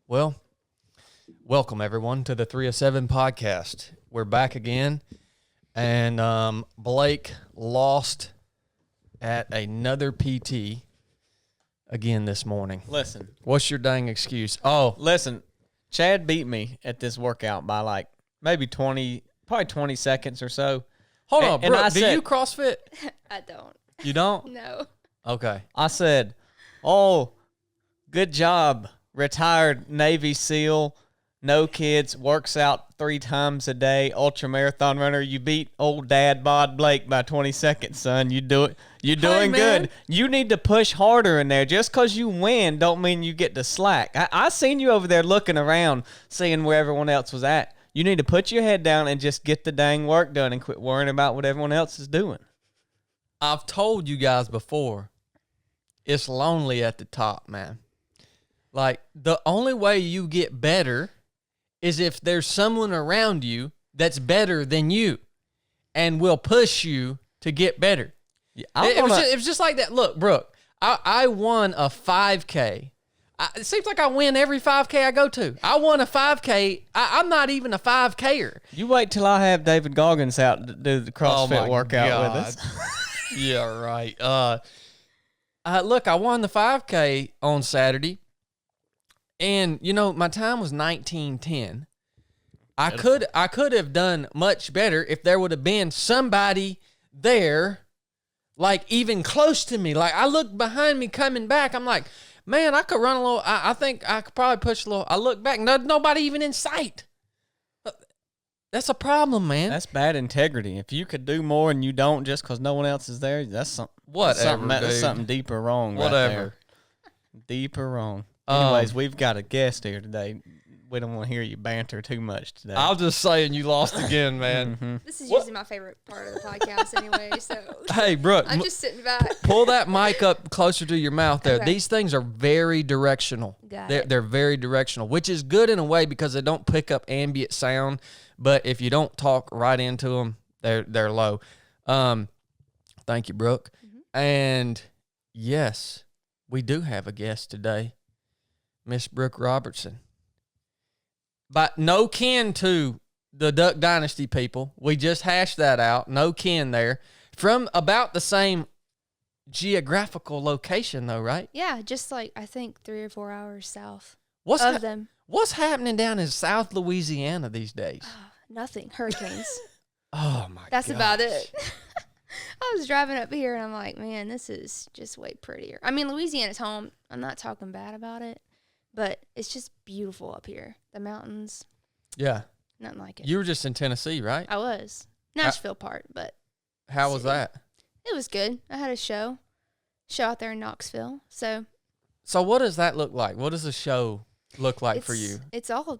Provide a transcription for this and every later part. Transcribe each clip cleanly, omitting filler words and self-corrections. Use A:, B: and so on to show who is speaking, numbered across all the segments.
A: Well, welcome everyone to the 307 podcast. We're back again, and Blake lost at another PT again this morning.
B: Listen.
A: What's your dang excuse? Oh,
B: Listen, Chad beat me at this workout by like maybe 20 seconds or so.
A: hold on,
B: and
A: Brooke,
B: I
A: do
B: said-
A: you CrossFit?
C: I don't.
A: You don't?
C: No.
A: Okay.
B: I said, oh, good job, retired Navy SEAL, no kids, works out 3 times a day, ultra marathon runner. You beat old dad bod Blake by 20 seconds, son. You're doing
A: man.
B: good. You need to push harder in there. Just because you win don't mean you get to slack. I seen you over there looking around, seeing where everyone else was at. You need to put your head down and just get the dang work done and quit worrying about what everyone else is doing.
A: I've told you guys before, it's lonely at the top, man. Like, the only way you get better is if there's someone around you that's better than you and will push you to get better.
B: Yeah,
A: It was just like that. Look, Brooke, I won a 5K. It seems like I win every 5K I go to. I won a 5K. I'm not even a 5Ker.
B: You wait till I have David Goggins out to do the CrossFit workout with us.
A: Yeah, right. Look, I won the 5K on Saturday, and you know my time was 19:10. I could have done much better if there would have been somebody there, like even close to me. Like I looked behind me coming back. I'm like, man, I could run a little. I think I could probably push a little. I look back, nobody even in sight. That's a problem, man.
B: That's bad integrity. If you could do more and you don't just because no one else is there, that's something.
A: Whatever,
B: That's
A: dude.
B: something deeper wrong.
A: Whatever.
B: Right there. Deeper wrong. Anyways, we've got a guest here today. We don't want to hear you banter too much today.
A: I'm just saying you lost again, man.
C: This is usually my favorite part of the podcast anyway, so
A: Hey, Brooke,
C: I'm just sitting back.
A: pull that mic up closer to your mouth there.
C: Okay.
A: These things are very directional.
C: Got
A: They're,
C: it.
A: they're very directional, which is good in a way because they don't pick up ambient sound. But if you don't talk right into them, they're low. Thank you, Brooke. And yes, we do have a guest today, Miss Brooke Robertson. But no kin to the Duck Dynasty people. We just hashed that out. No kin there. From about the same geographical location, though, right?
C: Yeah, just like I think 3 or 4 hours south
A: What's
C: of them.
A: What's happening down in South Louisiana these days?
C: Nothing. Hurricanes.
A: Oh my!
C: That's about
A: gosh.
C: it. I was driving up here and I'm like, man, this is just way prettier. I mean, Louisiana's home. I'm not talking bad about it, but it's just beautiful up here. The mountains,
A: Yeah,
C: nothing like it.
A: you were just in Tennessee, right?
C: I was. Nashville part, but
A: How was
C: city.
A: that?
C: it was good. I had a show out there in Knoxville. So
A: So, what does that look like? What does a show look like for you?
C: It's all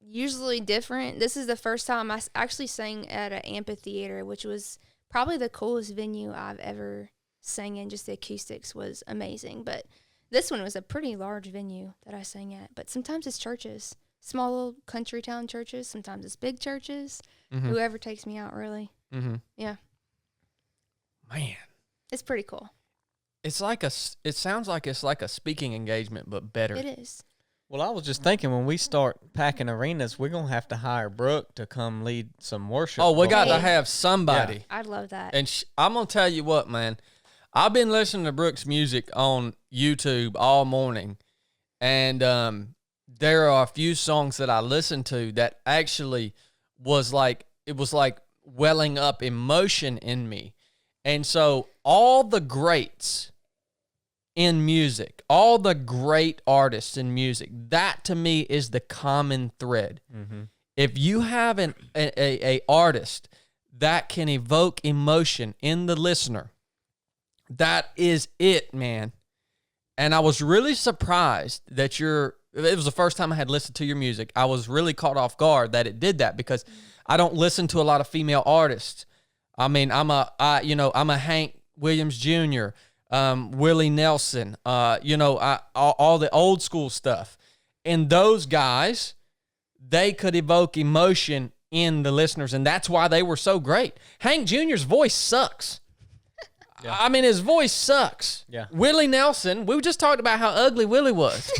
C: usually different. This is the first time I actually sang at an amphitheater, which was probably the coolest venue I've ever sang in. Just the acoustics was amazing. But this one was a pretty large venue that I sang at. But sometimes it's churches, small little country town churches. Sometimes it's big churches.
A: Mm-hmm.
C: Whoever takes me out, really.
A: Mm-hmm.
C: Yeah,
A: Man,
C: it's pretty cool.
A: it's like it sounds like it's like a speaking engagement, but better.
C: It is.
B: Well, I was just thinking when we start packing arenas, we're going to have to hire Brooke to come lead some worship.
A: Oh, we got to
C: Hey.
A: have somebody.
C: I'd love that.
A: And I'm going to tell you what, man. I've been listening to Brooke's music on YouTube all morning. And there are a few songs that I listened to that actually was like welling up emotion in me. And so all the greats in music, all the great artists in music, that to me is the common thread.
B: Mm-hmm.
A: If you have a artist that can evoke emotion in the listener, that is it, man. And I was really surprised that it was the first time I had listened to your music. I was really caught off guard that it did that because I don't listen to a lot of female artists. I mean, I'm a Hank Williams Jr., Willie Nelson, all the old school stuff. And those guys, they could evoke emotion in the listeners, and that's why they were so great. Hank Jr.'s voice sucks.
B: Yeah.
A: I mean, his voice sucks.
B: Yeah.
A: Willie Nelson, we just talked about how ugly Willie was.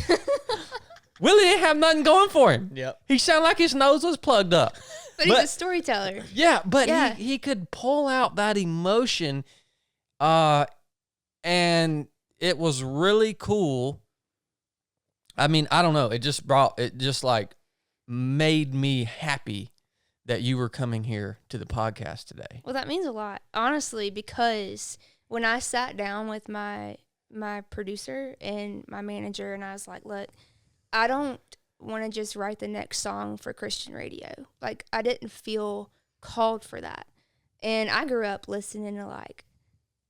A: Willie didn't have nothing going for him.
B: Yep.
A: He sounded like his nose was plugged up.
C: But he's a storyteller.
A: Yeah, but
C: Yeah.
A: he could pull out that emotion, and it was really cool. I mean, I don't know. It just like made me happy that you were coming here to the podcast today.
C: Well, that means a lot, honestly, because when I sat down with my producer and my manager, and I was like, look, I don't want to just write the next song for Christian radio. Like, I didn't feel called for that. And I grew up listening to, like,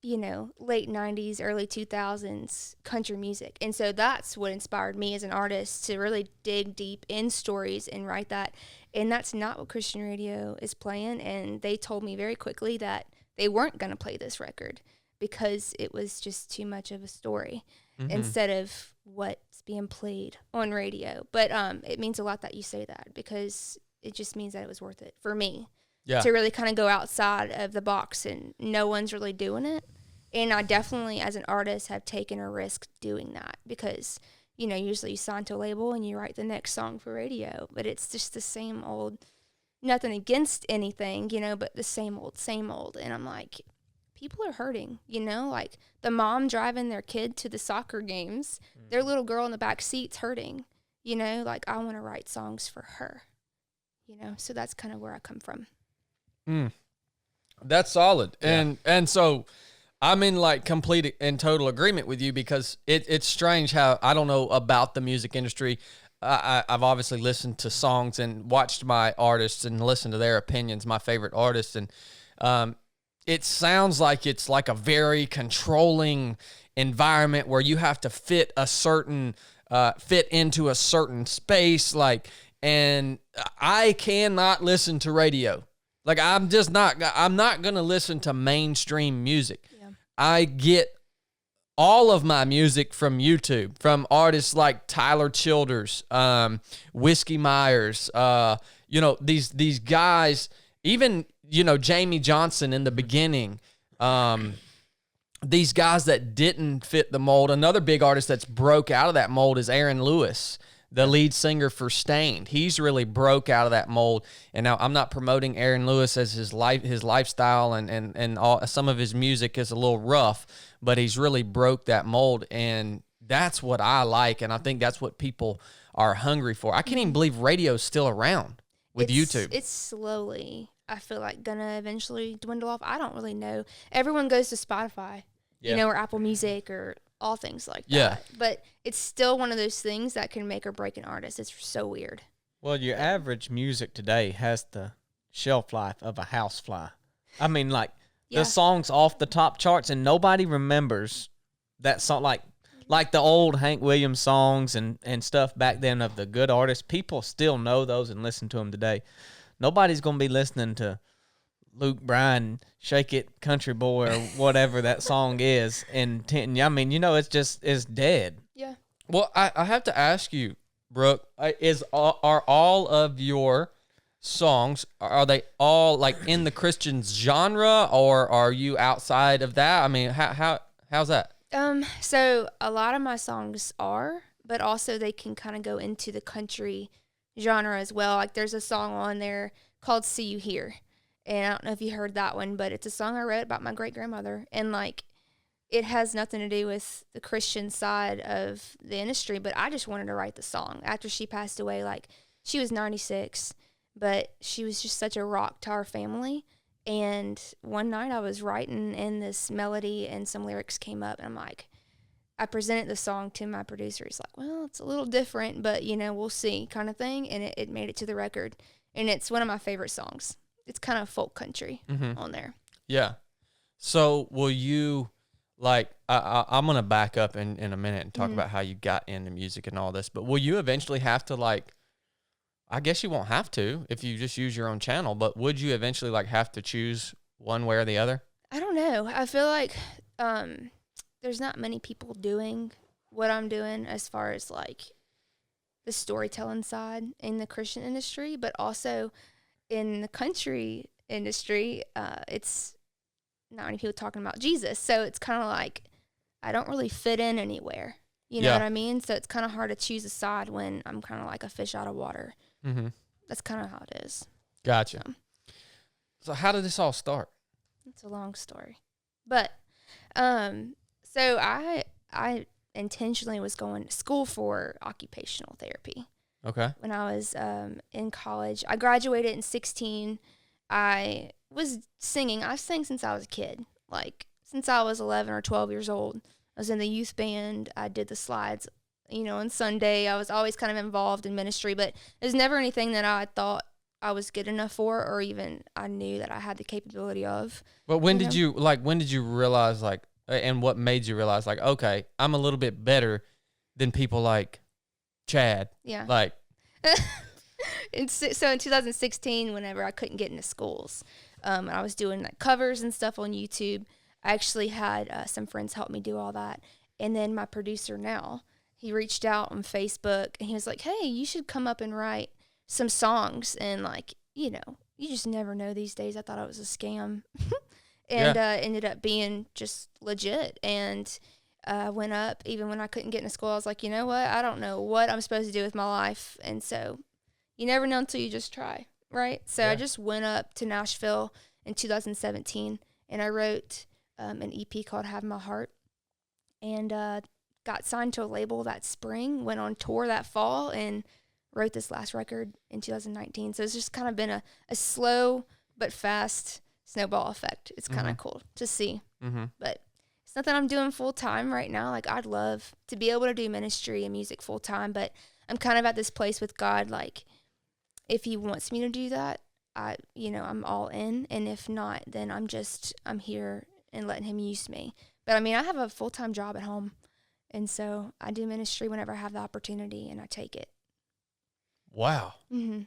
C: you know, late 90s, early 2000s country music. And so that's what inspired me as an artist to really dig deep in stories and write that. And that's not what Christian radio is playing. And they told me very quickly that they weren't going to play this record because it was just too much of a story instead of what's being played on radio. But it means a lot that you say that, because it just means that it was worth it for me.
A: Yeah.
C: To really kind of go outside of the box, and no one's really doing it. And I definitely, as an artist, have taken a risk doing that, because, you know, usually you sign to a label and you write the next song for radio, but it's just the same old, nothing against anything, you know, but the same old. And I'm like, people are hurting, you know, like the mom driving their kid to the soccer games, their little girl in the back seat's hurting, you know, like I want to write songs for her, you know, so that's kind of where I come from.
A: That's solid. And so I'm in like complete and total agreement with you, because it's strange how, I don't know about the music industry. I've obviously listened to songs and watched my artists and listened to their opinions, my favorite artists. And it sounds like it's like a very controlling environment where you have to fit into a certain space. Like, and I cannot listen to radio. Like, I'm not going to listen to mainstream music. Yeah. I get all of my music from YouTube, from artists like Tyler Childers, Whiskey Myers, you know, these guys, even, you know, Jamie Johnson in the beginning, these guys that didn't fit the mold. Another big artist that's broke out of that mold is Aaron Lewis, the lead singer for Stained. He's really broke out of that mold. And now I'm not promoting Aaron Lewis as his lifestyle and all, some of his music is a little rough, but he's really broke that mold. And that's what I like. And I think that's what people are hungry for. I can't even believe radio's still around with YouTube.
C: It's slowly, I feel like, gonna eventually dwindle off. I don't really know. Everyone goes to Spotify, you know, or Apple Music, or all things like that. But it's still one of those things that can make or break an artist. It's so weird.
B: Well, your average music today has the shelf life of a housefly. I mean, like, the song's off the top charts and nobody remembers that song. Like the old Hank Williams songs and stuff back then of the good artists. People still know those and listen to them today. Nobody's going to be listening to Luke Bryan, Shake It Country Boy, or whatever that song is. And I mean, you know, it's dead.
C: Yeah.
A: Well, I have to ask you, Brooke, are all of your songs, are they all like in the Christian genre, or are you outside of that? I mean, how's that?
C: So a lot of my songs are, but also they can kind of go into the country genre as well. Like, there's a song on there called See You Here. And I don't know if you heard that one, but it's a song I wrote about my great-grandmother. And, like, it has nothing to do with the Christian side of the industry, but I just wanted to write the song. After she passed away, like, she was 96, but she was just such a rock to our family. And one night I was writing, and this melody and some lyrics came up, and I'm like, I presented the song to my producer. He's like, well, it's a little different, but, you know, we'll see, kind of thing. And it made it to the record. And it's one of my favorite songs. It's kind of folk country on there. Yeah.
A: So will you, like, I'm going to back up in a minute and talk about how you got into music and all this, but will you eventually have to, like, I guess you won't have to if you just use your own channel, but would you eventually, like, have to choose one way or the other?
C: I don't know. I feel like there's not many people doing what I'm doing as far as, like, the storytelling side in the Christian industry, but also in the country industry, it's not many people talking about Jesus. So it's kind of like I don't really fit in anywhere. You know what I mean? So it's kind of hard to choose a side when I'm kind of like a fish out of water.
A: Mm-hmm.
C: That's kind of how it is.
A: Gotcha. So how did this all start?
C: It's a long story. But so I intentionally was going to school for occupational therapy.
A: Okay.
C: When I was in college. I graduated in 16. I was singing. I sang since I was a kid. Like, since I was 11 or 12 years old. I was in the youth band. I did the slides, on Sunday. I was always kind of involved in ministry, but it was never anything that I thought I was good enough for, or even I knew that I had the capability of.
A: But when did you realize, like, and what made you realize, like, okay, I'm a little bit better than people like Chad?
C: Yeah.
A: Like.
C: So in 2016, whenever I couldn't get into schools, and I was doing like covers and stuff on YouTube, I actually had some friends help me do all that. And then my producer now, he reached out on Facebook and he was like, hey, you should come up and write some songs. And like, you just never know these days. I thought it was a scam. And ended up being just legit. And I went up, even when I couldn't get into school, I was like, you know what? I don't know what I'm supposed to do with my life. And so you never know until you just try, right? So I just went up to Nashville in 2017 and I wrote an EP called Have My Heart, and got signed to a label that spring, went on tour that fall, and wrote this last record in 2019. So it's just kind of been a slow but fast snowball effect. It's kind of cool to see. Mm-hmm. But it's not that I'm doing full time right now. Like, I'd love to be able to do ministry and music full time, but I'm kind of at this place with God, like, if he wants me to do that, I'm all in. And if not, then I'm here and letting him use me. But I mean, I have a full-time job at home. And so I do ministry whenever I have the opportunity, and I take it.
A: Wow.
C: Mm-hmm.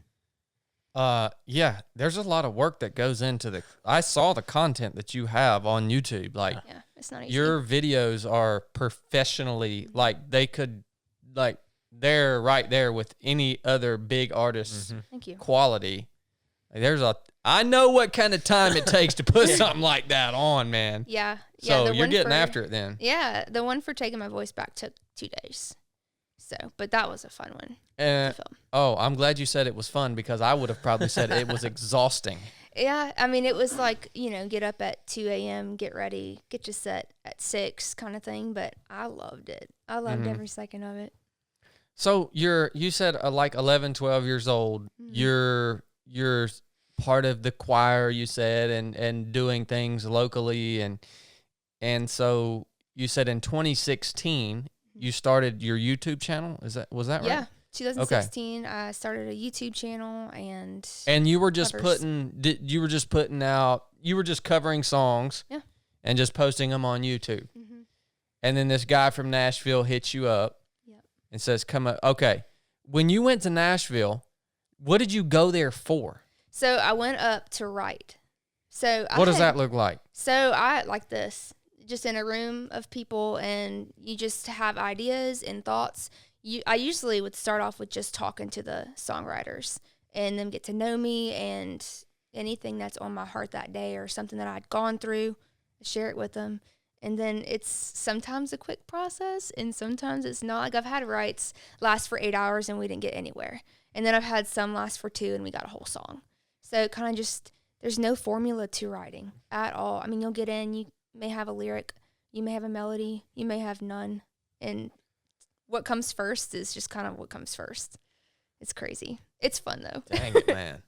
A: Yeah, there's a lot of work that goes into I saw the content that you have on YouTube. Like,
C: yeah, it's not easy.
A: Your videos are professionally, like, they could, like, they're right there with any other big artist's
C: Thank you.
A: quality. Like, I know what kind of time it takes to put something like that on, man.
C: Yeah.
A: So you're getting after it then.
C: Yeah, the one for Taking My Voice Back took 2 days. So, but that was a fun one to film.
A: Oh, I'm glad you said it was fun, because I would have probably said it was exhausting.
C: Yeah, I mean, it was like, get up at 2 a.m., get ready, get your set at 6 kind of thing, but I loved it. I loved every second of it.
A: So you said like 11, 12 years old, you're part of the choir, you said, and doing things locally, and so you said in 2016 you started your YouTube channel. Was that right?
C: Yeah, 2016 I started a YouTube channel, and
A: you were just
C: covers.
A: you were just covering songs, and just posting them on YouTube, and then this guy from Nashville hits you up. It says, come up. Okay. When you went to Nashville, what did you go there for?
C: So I went up to write. What
A: does that look like?
C: So I like this, just in a room of people, and you just have ideas and thoughts. I usually would start off with just talking to the songwriters and them get to know me, and anything that's on my heart that day or something that I'd gone through, share it with them. And then it's sometimes a quick process, and sometimes it's not. Like, I've had writes last for 8 hours and we didn't get anywhere. And then I've had some last for 2 and we got a whole song. So kind of just, there's no formula to writing at all. I mean, you'll get in, you may have a lyric, you may have a melody, you may have none. And what comes first is just kind of what comes first. It's crazy. It's fun, though.
A: Dang it, man.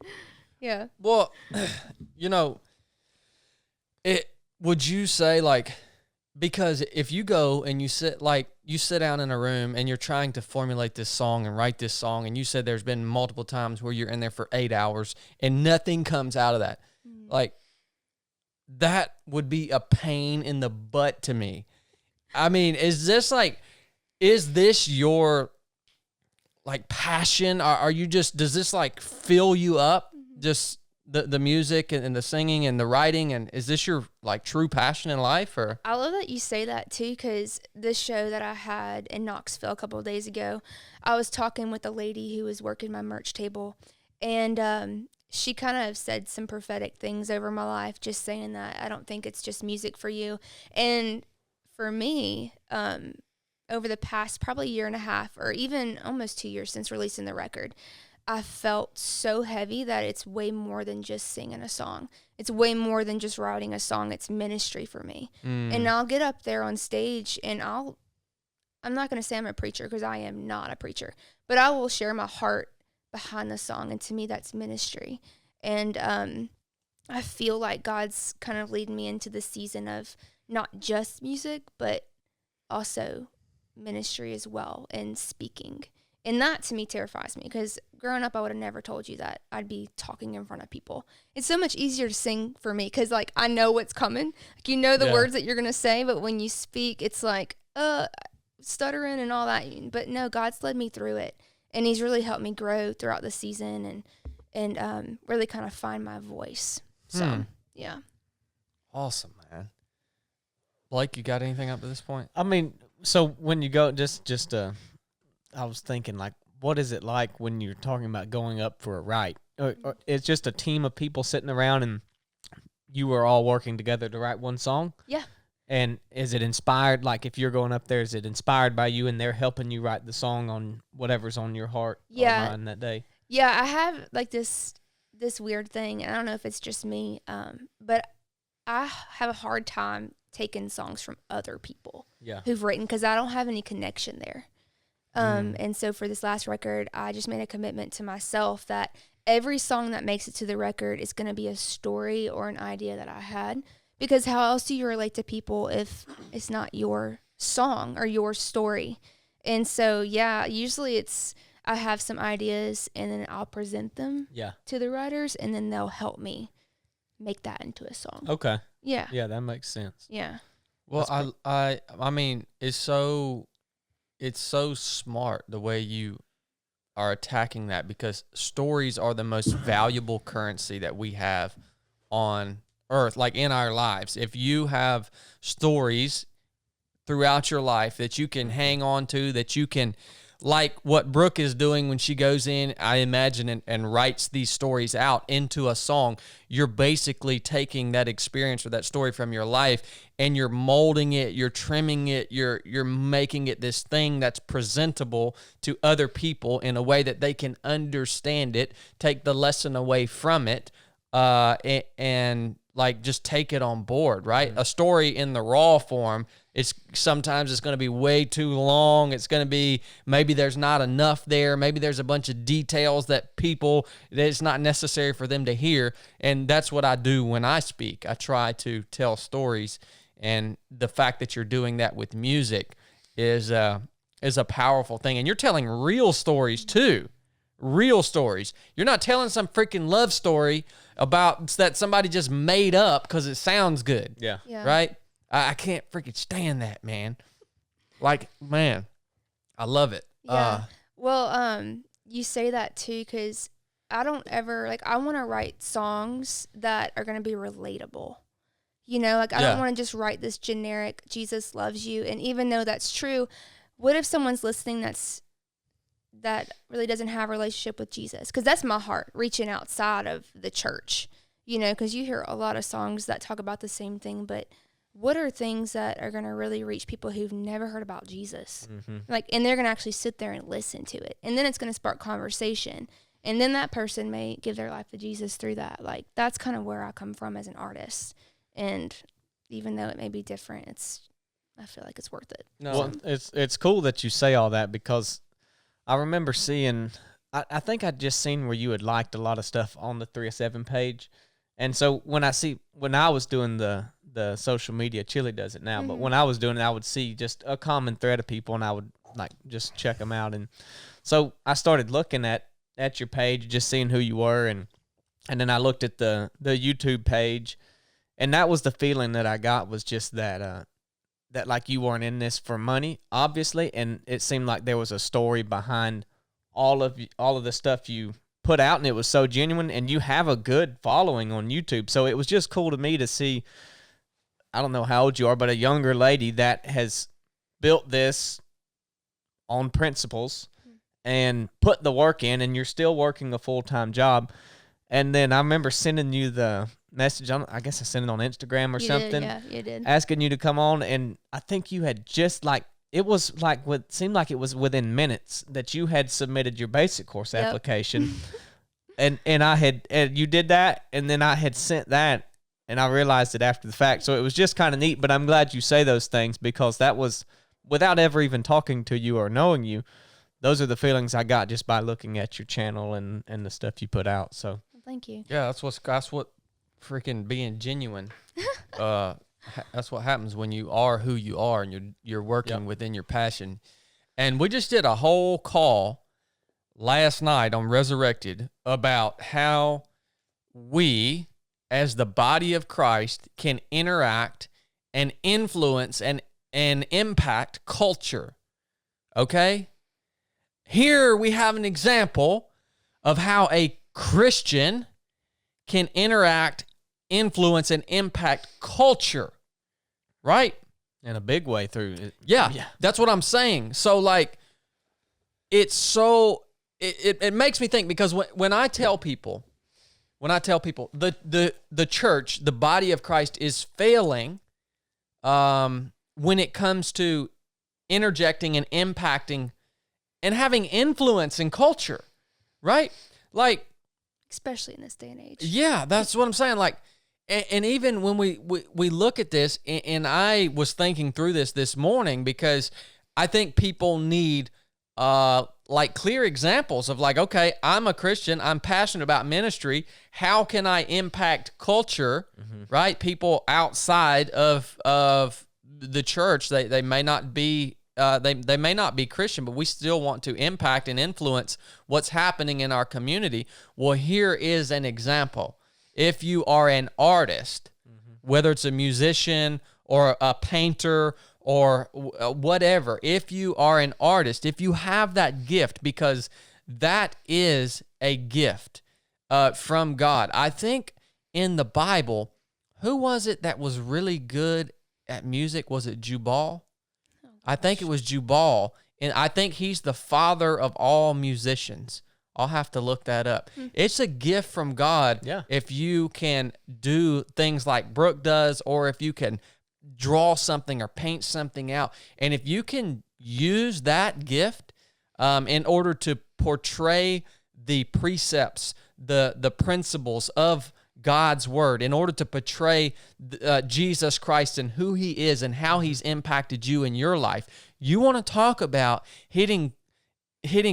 C: Yeah.
A: Well, would you say, like, because if you go and you sit down in a room and you're trying to formulate this song and write this song, and you said there's been multiple times where you're in there for 8 hours and nothing comes out of that. Like, that would be a pain in the butt to me. I mean, is this your, like, passion? Are you just, does this, like, fill you up? Just the music and the singing and the writing, and is this your, like, true passion in life? Or
C: I love that you say that too, because this show that I had in Knoxville a couple of days ago, I was talking with a lady who was working my merch table, and she kind of said some prophetic things over my life, just saying that I don't think it's just music for you. And for me, over the past probably year and a half or even almost 2 years since releasing the record, I felt so heavy that it's way more than just singing a song. It's way more than just writing a song. It's ministry for me. And I'll get up there on stage and I'm not going to say I'm a preacher because I am not a preacher, but I will share my heart behind the song. And to me, that's ministry. And I feel like God's kind of leading me into the season of not just music, but also ministry as well and speaking. And that to me terrifies me because growing up, I would have never told you that I'd be talking in front of people. It's so much easier to sing for me because, like, I know what's coming. Like, you know the words that you're going to say, but when you speak, it's like, stuttering and all that. But no, God's led me through it. And he's really helped me grow throughout the season and really kind of find my voice. So, yeah.
A: Awesome, man. Blake, you got anything up to this point?
B: I mean, so when you go, I was thinking, like, what is it like when you're talking about going up for a write? Or it's just a team of people sitting around and you are all working together to write one song?
C: Yeah.
B: And is it inspired, like if you're going up there, is it inspired by you and they're helping you write the song on whatever's on your heart or mind that day?
C: Yeah, I have like this weird thing, and I don't know if it's just me, but I have a hard time taking songs from other people who've written because I don't have any connection there. And so for this last record, I just made a commitment to myself that every song that makes it to the record is going to be a story or an idea that I had. Because how else do you relate to people if it's not your song or your story? And so, yeah, usually I have some ideas and then I'll present them to the writers and then they'll help me make that into a song.
B: Okay.
C: Yeah.
B: Yeah, that makes sense.
C: Yeah.
A: Well, I mean, it's so smart the way you are attacking that because stories are the most valuable currency that we have on earth, like in our lives. If you have stories throughout your life that you can hang on to, that you can, like what Brooke is doing when she goes in, I imagine, and writes these stories out into a song, you're basically taking that experience or that story from your life and you're molding it, you're trimming it, you're making it this thing that's presentable to other people in a way that they can understand it, take the lesson away from it, and like just take it on board, right? A story in the raw form, sometimes it's going to be way too long. It's going to be, maybe there's not enough there. Maybe there's a bunch of details that it's not necessary for them to hear. And that's what I do when I speak. I try to tell stories. And the fact that you're doing that with music is a powerful thing. And you're telling real stories too. Real stories. You're not telling some freaking love story about that somebody just made up because it sounds good.
B: Yeah.
A: Right? I can't freaking stand that, man. Like, man, I love it.
C: Yeah. You say that too because I don't ever, like, I want to write songs that are going to be relatable. You know, like, I don't want to just write this generic, Jesus loves you. And even though that's true, what if someone's listening that really doesn't have a relationship with Jesus? Because that's my heart, reaching outside of the church, you know, because you hear a lot of songs that talk about the same thing, but what are things that are going to really reach people who've never heard about Jesus? Like, and they're going to actually sit there and listen to it. And then it's going to spark conversation. And then that person may give their life to Jesus through that. Like, that's kind of where I come from as an artist. And even though it may be different, I feel like it's worth it.
B: No, well, it's cool that you say all that because I remember seeing, I think I'd just seen where you had liked a lot of stuff on the 307 page. And so when I was doing the social media, Chili does it now, but when I was doing it, I would see just a common thread of people and I would like just check them out. And so I started looking at your page, just seeing who you were. And then I looked at the YouTube page, and that was the feeling that I got, was just that like you weren't in this for money, obviously. And it seemed like there was a story behind all of the stuff you put out, and it was so genuine, and you have a good following on YouTube. So it was just cool to me to see, I don't know how old you are, but a younger lady that has built this on principles and put the work in, and you're still working a full-time job. And then I remember sending you the message on, I guess I sent it on Instagram or something.
C: Yeah, you did.
B: Asking you to come on, and I think you had just like it was like what seemed like it was within minutes that you had submitted your basic course
C: Yep.
B: application, and you did that, and then I had sent that, and I realized it after the fact. So it was just kind of neat. But I'm glad you say those things, because that was without ever even talking to you or knowing you. Those are the feelings I got just by looking at your channel and the stuff you put out. So
C: Thank you.
A: Yeah, that's what freaking being genuine. That's what happens when you are who you are and you're working within your passion. And we just did a whole call last night on Resurrected about how we, as the body of Christ, can interact and influence and impact culture. Okay? Here we have an example of how a Christian can interact, influence, and impact culture, right?
B: in a big way through it.
A: Yeah, that's what I'm saying. So, like, it's so, it makes me think, because when I tell people, the church, the body of Christ is failing when it comes to interjecting and impacting and having influence in culture, right? Like,
C: Especially in this day and age.
A: yeah, that's what I'm saying. Like, and even when we look at this, and I was thinking through this morning, because I think people need like clear examples of, like, okay, I'm a Christian, I'm passionate about ministry. How can I impact culture, right? People outside of the church, they may not be they may not be Christian, but we still want to impact and influence what's happening in our community. Well, here is an example. If you are an artist, whether it's a musician or a painter or whatever, if you are an artist, if you have that gift, because that is a gift from God. I think in the Bible, who was it that was really good at music? Was it Jubal? I think it was Jubal, and I think he's the father of all musicians. I'll have to look that up. It's a gift from God if you can do things like Brooke does, or if you can draw something or paint something out. And if you can use that gift in order to portray the precepts, the principles of God's word, in order to portray Jesus Christ and who he is and how he's impacted you in your life. You want to talk about hitting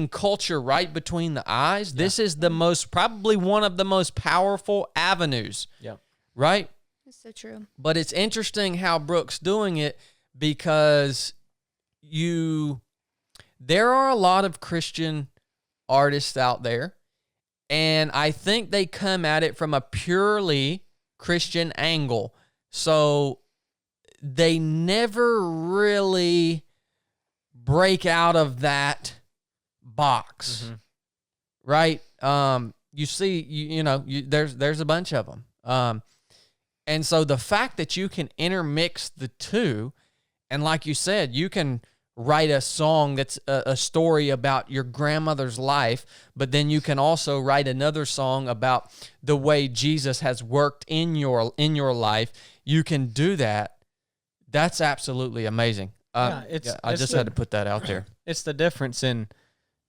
A: culture right between the eyes. This is probably one of the most powerful avenues. Yeah. Right?
C: That's so true.
A: But it's interesting how Brooke's doing it, because there are a lot of Christian artists out there, and I think they come at it from a purely Christian angle. So they never really break out of that box, right? You see, there's a bunch of them. And so the fact that you can intermix the two, and like you said, you can write a song that's a story about your grandmother's life, but then you can also write another song about the way Jesus has worked in your life. You can do that. That's absolutely amazing. I just had to put that out there.
B: It's the difference in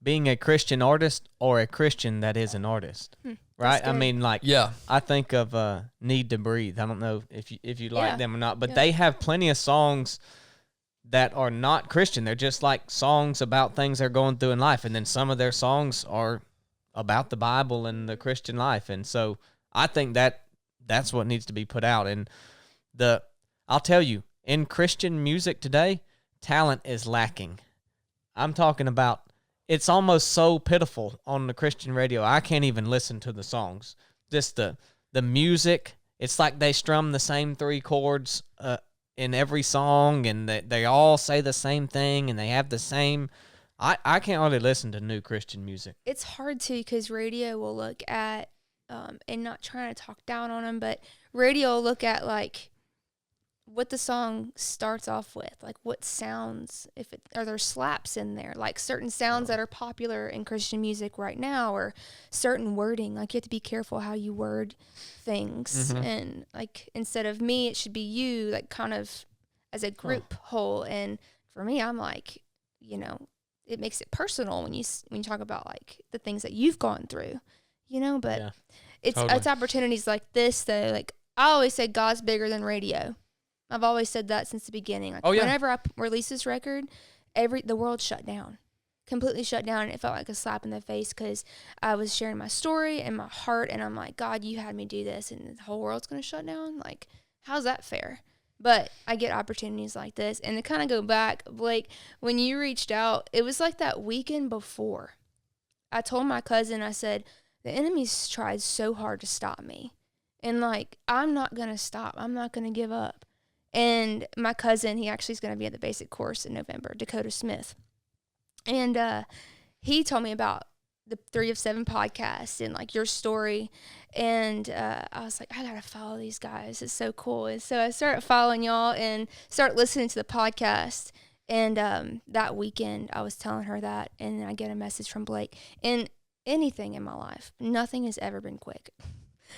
B: being a Christian artist or a Christian that is an artist, right? I mean, like, I think of Need to Breathe. I don't know if you like them or not, but they have plenty of songs that are not Christian. They're just like songs about things they're going through in life, and then some of their songs are about the Bible and the Christian life. And so I think that's what needs to be put out. And I'll tell you, in Christian music today, talent is lacking. I'm talking about, it's almost so pitiful on the Christian radio. I can't even listen to the songs. Just the music, it's like they strum the same 3 chords in every song, and they all say the same thing, and they have the same. I can't really listen to new Christian music.
C: It's hard too, because radio will look at, and not trying to talk down on them, but radio will look at like what the song starts off with, like what sounds, are there slaps in there, like certain sounds that are popular in Christian music right now, or certain wording. Like, you have to be careful how you word things, and like, instead of me, it should be you, like kind of as a group whole, and for me, I'm like, you know, it makes it personal when you talk about like the things that you've gone through, you know. But
B: Yeah,
C: it's opportunities like this though. Like I always say, God's bigger than radio. I've always said that since the beginning. Like whenever I release this record, the world shut down, completely shut down, and it felt like a slap in the face because I was sharing my story and my heart, and I'm like, God, you had me do this, and the whole world's gonna shut down. Like, how's that fair? But I get opportunities like this. And to kind of go back, Blake, when you reached out, it was like that weekend before. I told my cousin, I said, the enemy's tried so hard to stop me. And, like, I'm not going to stop. I'm not going to give up. And my cousin, he actually is going to be at the basic course in November, Dakota Smith. And he told me about the 3 of 7 podcast and like your story. And I was like, I got to follow these guys. It's so cool. And so I started following y'all and started listening to the podcast. And that weekend I was telling her that, and I get a message from Blake. And anything in my life, nothing has ever been quick.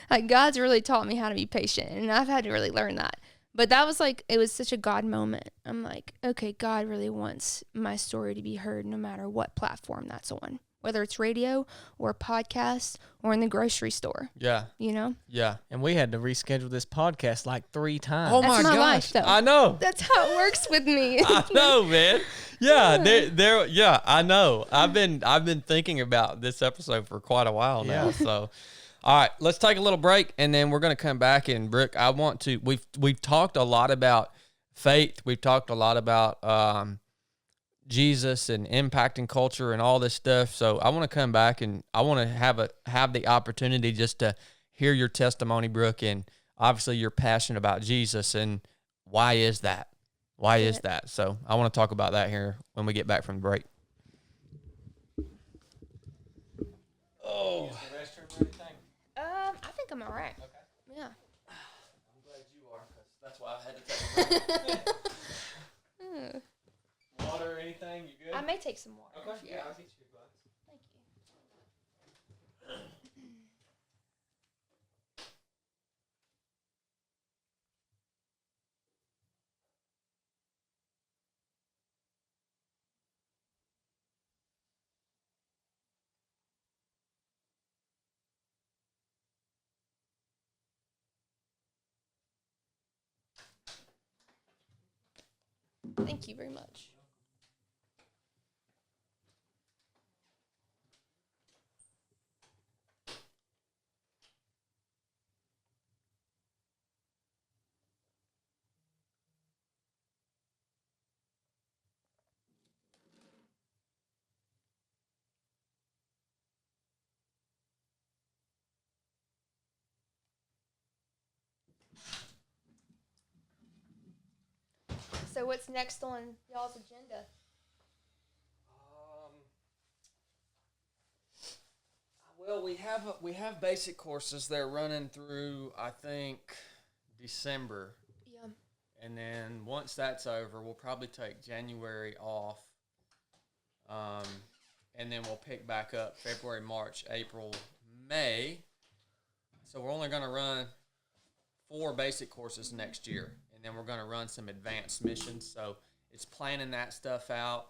C: Like God's really taught me how to be patient, and I've had to really learn that. But that was like, it was such a God moment. I'm like, okay, God really wants my story to be heard no matter what platform that's on. Whether it's radio or a podcast or in the grocery store.
A: Yeah.
C: You know?
A: Yeah.
B: and we had to reschedule this podcast like 3 times.
A: Oh
C: That's
A: my
C: my
A: gosh.
C: life, though.
A: I know.
C: That's how it works with me.
A: I know, man. Yeah, yeah, I know. I've been thinking about this episode for quite a while now.
B: Yeah.
A: So, all right, let's take a little break, and then we're going to come back. And Brooke, I want to. We've talked a lot about faith. We've talked a lot about Jesus and impacting culture and all this stuff. So I want to come back, and I want to have the opportunity just to hear your testimony, Brooke, and obviously you're passionate about Jesus, and why is that? Why is that? So I want to talk about that here when we get back from the break. Oh.
C: I think I'm all right. Okay. Yeah.
A: I'm glad you are, because that's why I had to take a break. Water or anything? You good?
C: I may take some water.
A: Okay. Yeah, I'll get you a glass.
C: Thank you. Thank you very much. So what's next on y'all's agenda?
A: Well, we have basic courses. They're running through, I think, December.
C: Yeah.
A: And then once that's over, we'll probably take January off. And then we'll pick back up February, March, April, May. So we're only going to run 4 basic courses next year. And then we're going to run some advanced missions. So it's planning that stuff out.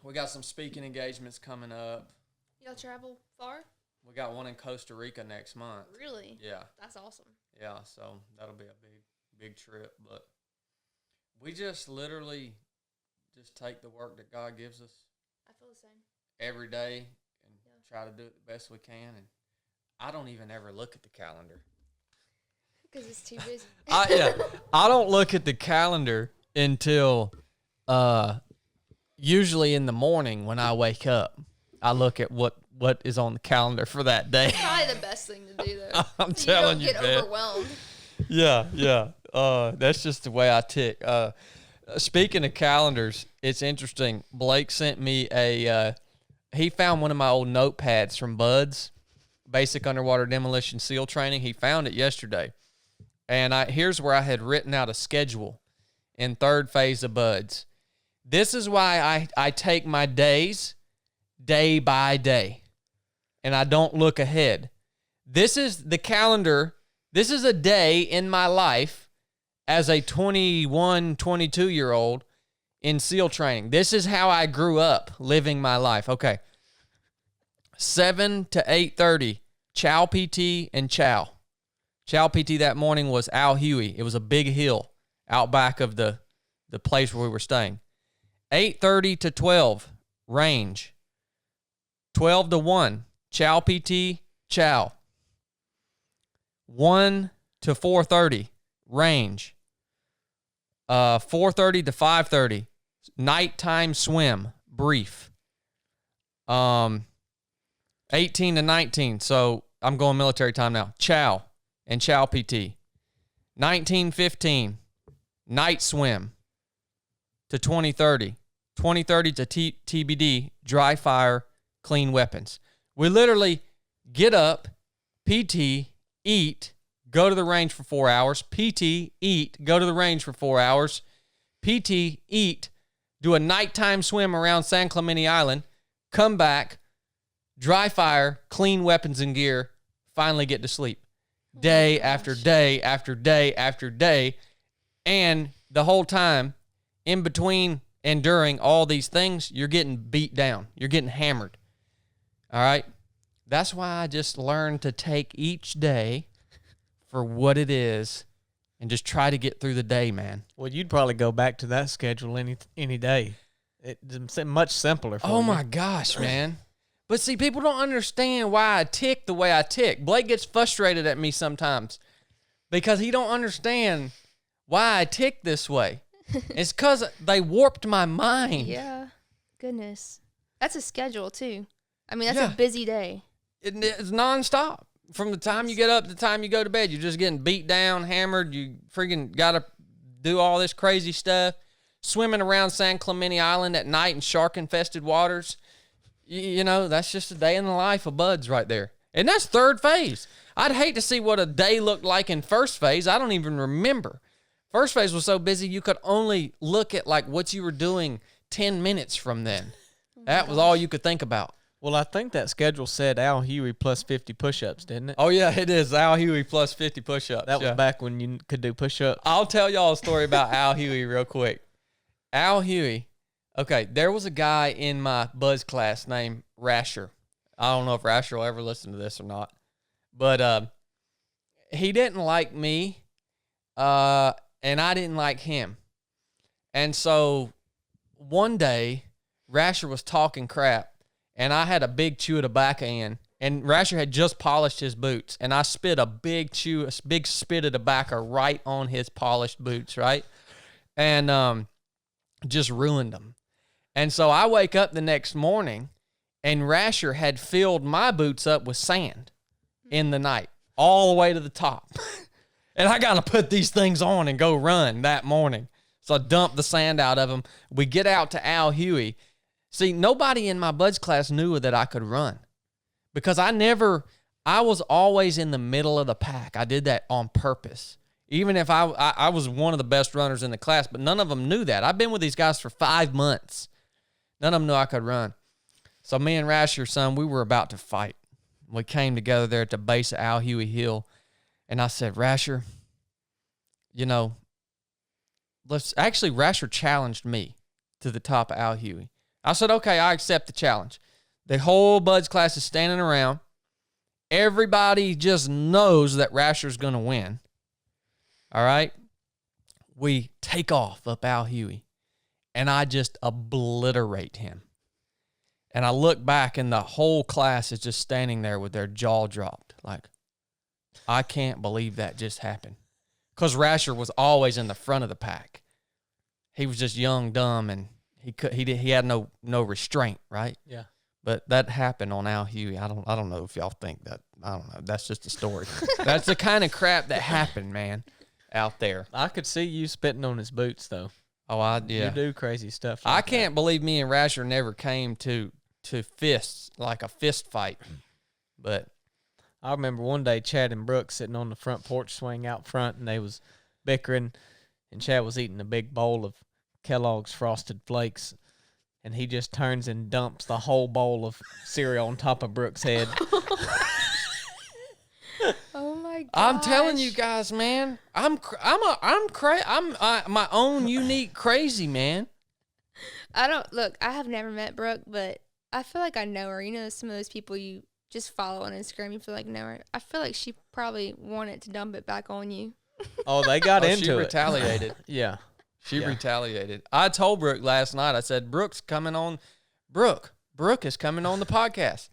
A: We got some speaking engagements coming up.
C: Y'all travel far?
A: We got one in Costa Rica next month.
C: Really?
A: Yeah.
C: That's awesome.
A: Yeah, so that'll be a big trip. But we just literally just take the work that God gives us
C: I feel the same.
A: every day and try to do it the best we can. And I don't even ever look at the calendar.
C: Because it's too busy.
A: I don't look at the calendar until usually in the morning when I wake up. I look at what is on the calendar for that day.
C: Probably the best thing to do, though.
A: I'm
C: So
A: telling you,
C: you don't get
A: man.
C: overwhelmed.
A: Yeah. That's just the way I tick. Speaking of calendars, it's interesting. Blake sent me he found one of my old notepads from Bud's Basic Underwater Demolition SEAL Training. He found it yesterday. And here's where I had written out a schedule in 3rd phase of Bud's. This is why I take my days day by day, and I don't look ahead. This is the calendar. This is a day in my life as a 21, 22-year-old in SEAL training. This is how I grew up living my life. Okay. 7 to 8:30, Chow PT and Chow. Chow PT that morning was Al Huey. It was a big hill out back of the place where we were staying. 8:30 to 12, range. 12 to 1, Chow PT, Chow. 1 to 4:30, range. 4:30 to 5:30, nighttime swim, brief. 18 to 19, so I'm going military time now. Chow and Chow PT. 19:15, night swim to 20:30. 20:30 to TBD, dry fire, clean weapons. We literally get up, PT, eat, go to the range for 4 hours. PT, eat, go to the range for 4 hours. PT, eat, do a nighttime swim around San Clemente Island, come back, dry fire, clean weapons and gear, finally get to sleep. Day after day after day after day. And the whole time, in between and during all these things, you're getting beat down. You're getting hammered. All right? That's why I just learned to take each day for what it is and just try to get through the day, man.
B: Well, you'd probably go back to that schedule any day. It's much simpler for you.
A: Oh, my gosh, man. But see, people don't understand why I tick the way I tick. Blake gets frustrated at me sometimes because he don't understand why I tick this way. It's because they warped my mind.
C: Yeah. Goodness. That's a schedule, too. I mean, that's a busy day.
A: It's nonstop. From the time you get up to the time you go to bed, you're just getting beat down, hammered. You freaking got to do all this crazy stuff. Swimming around San Clemente Island at night in shark-infested waters. You know, that's just a day in the life of Buds right there. And that's third phase. I'd hate to see what a day looked like in first phase. I don't even remember. First phase was so busy you could only look at like what you were doing 10 minutes from then. That was all you could think about.
B: Well, I think that schedule said Al Huey plus 50 push-ups, didn't it?
A: Oh, yeah, it is. Al Huey plus 50 push-ups.
B: That was back when you could do push-ups.
A: I'll tell y'all a story about Al Huey real quick. Al Huey, okay, there was a guy in my Buzz class named Rasher. I don't know if Rasher will ever listen to this or not. But he didn't like me, and I didn't like him. And so one day, Rasher was talking crap, and I had a big chew of tobacco in, and Rasher had just polished his boots, and I spit a big spit of tobacco right on his polished boots, right? And just ruined them. And so I wake up the next morning, and Rasher had filled my boots up with sand in the night, all the way to the top. And I got to put these things on and go run that morning. So I dumped the sand out of them. We get out to Al Huey. See, nobody in my Buds class knew that I could run because I was always in the middle of the pack. I did that on purpose. Even if I was one of the best runners in the class, but none of them knew that. I've been with these guys for 5 months. None of them knew I could run. So me and Rasher, son, we were about to fight. We came together there at the base of Al Huey Hill, and I said, Rasher, you know, Rasher challenged me to the top of Al Huey. I said, okay, I accept the challenge. The whole Buds class is standing around. Everybody just knows that Rasher's going to win. All right? We take off up Al Huey, and I just obliterate him. And I look back, and the whole class is just standing there with their jaw dropped. Like, I can't believe that just happened. Because Rasher was always in the front of the pack. He was just young, dumb, and he had no restraint, right?
B: Yeah.
A: But that happened on Al Huey. I don't know if y'all think that. I don't know. That's just a story. That's the kind of crap that happened, man, out there.
B: I could see you spitting on his boots, though.
A: Oh, yeah.
B: You do crazy stuff.
A: I can't believe me and Rasher never came to fists, like a fist fight. But
B: I remember one day Chad and Brooke sitting on the front porch swing out front, and they was bickering, and Chad was eating a big bowl of Kellogg's Frosted Flakes, and he just turns and dumps the whole bowl of cereal on top of Brooke's head.
C: Oh my god!
A: I'm telling you guys, man, I'm my own unique crazy man.
C: I don't look. I have never met Brooke, but I feel like I know her. You know, some of those people you just follow on Instagram, you feel like know her. I feel like she probably wanted to dump it back on you.
B: Oh, they got into
A: She
B: it.
A: retaliated.
B: Yeah.
A: She
B: Yeah.
A: retaliated. I told Brooke last night, I said, Brooke is coming on the podcast.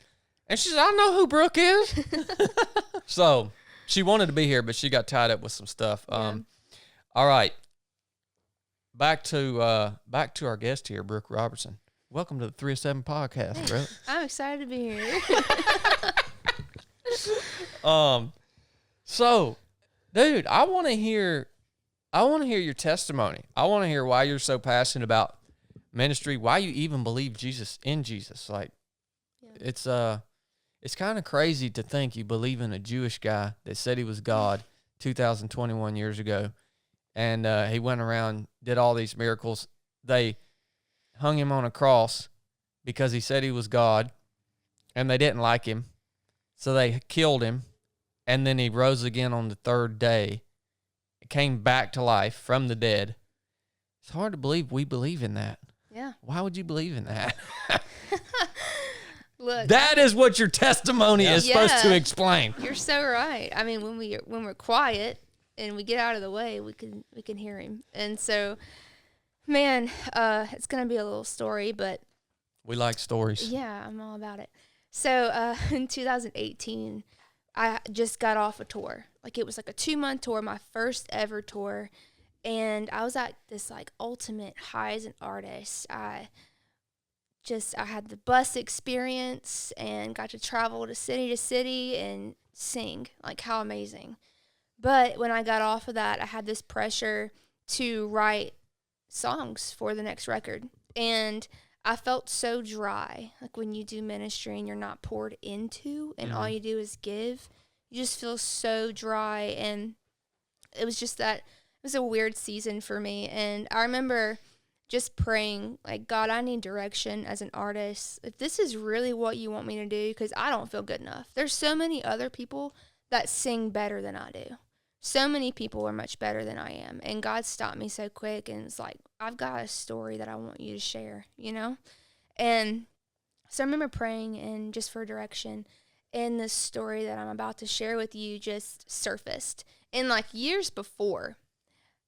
A: And she said, I know who Brooke is. So she wanted to be here, but she got tied up with some stuff.
C: Yeah.
A: All right. Back to our guest here, Brooke Robertson. Welcome to the 307 podcast, bro.
C: I'm excited to be here.
A: So, dude, I want to hear your testimony. I want to hear why you're so passionate about ministry, why you even believe in Jesus. Like,
C: Yeah.
A: it's kind of crazy to think you believe in a Jewish guy that said he was God 2021 years ago, and he went around, did all these miracles. They hung him on a cross because he said he was God, and they didn't like him, so they killed him, and then he rose again on the third day, came back to life from the dead. It's hard to believe we believe in that.
C: Yeah.
A: Why would you believe in that?
C: Look,
A: That is what your testimony is supposed to explain.
C: you're so right. I mean, when we're quiet and we get out of the way, we can hear him. And so, man, it's gonna be a little story, but
A: We like stories.
C: yeah, I'm all about it. So in 2018, I just got off a tour. Like it was like a 2-month tour, my first ever tour, and I was at this like ultimate high as an artist. I had the bus experience and got to travel to city and sing. Like how amazing. But when I got off of that, I had this pressure to write songs for the next record. And I felt so dry. Like when you do ministry and you're not poured into and all you do is give, you just feel so dry. And it was just that, it was a weird season for me. And I remember just praying, like, God, I need direction as an artist. If this is really what you want me to do, because I don't feel good enough. There's so many other people that sing better than I do. So many people are much better than I am. And God stopped me so quick and it's like, I've got a story that I want you to share, you know? And so I remember praying and just for direction. And this story that I'm about to share with you just surfaced. And like years before,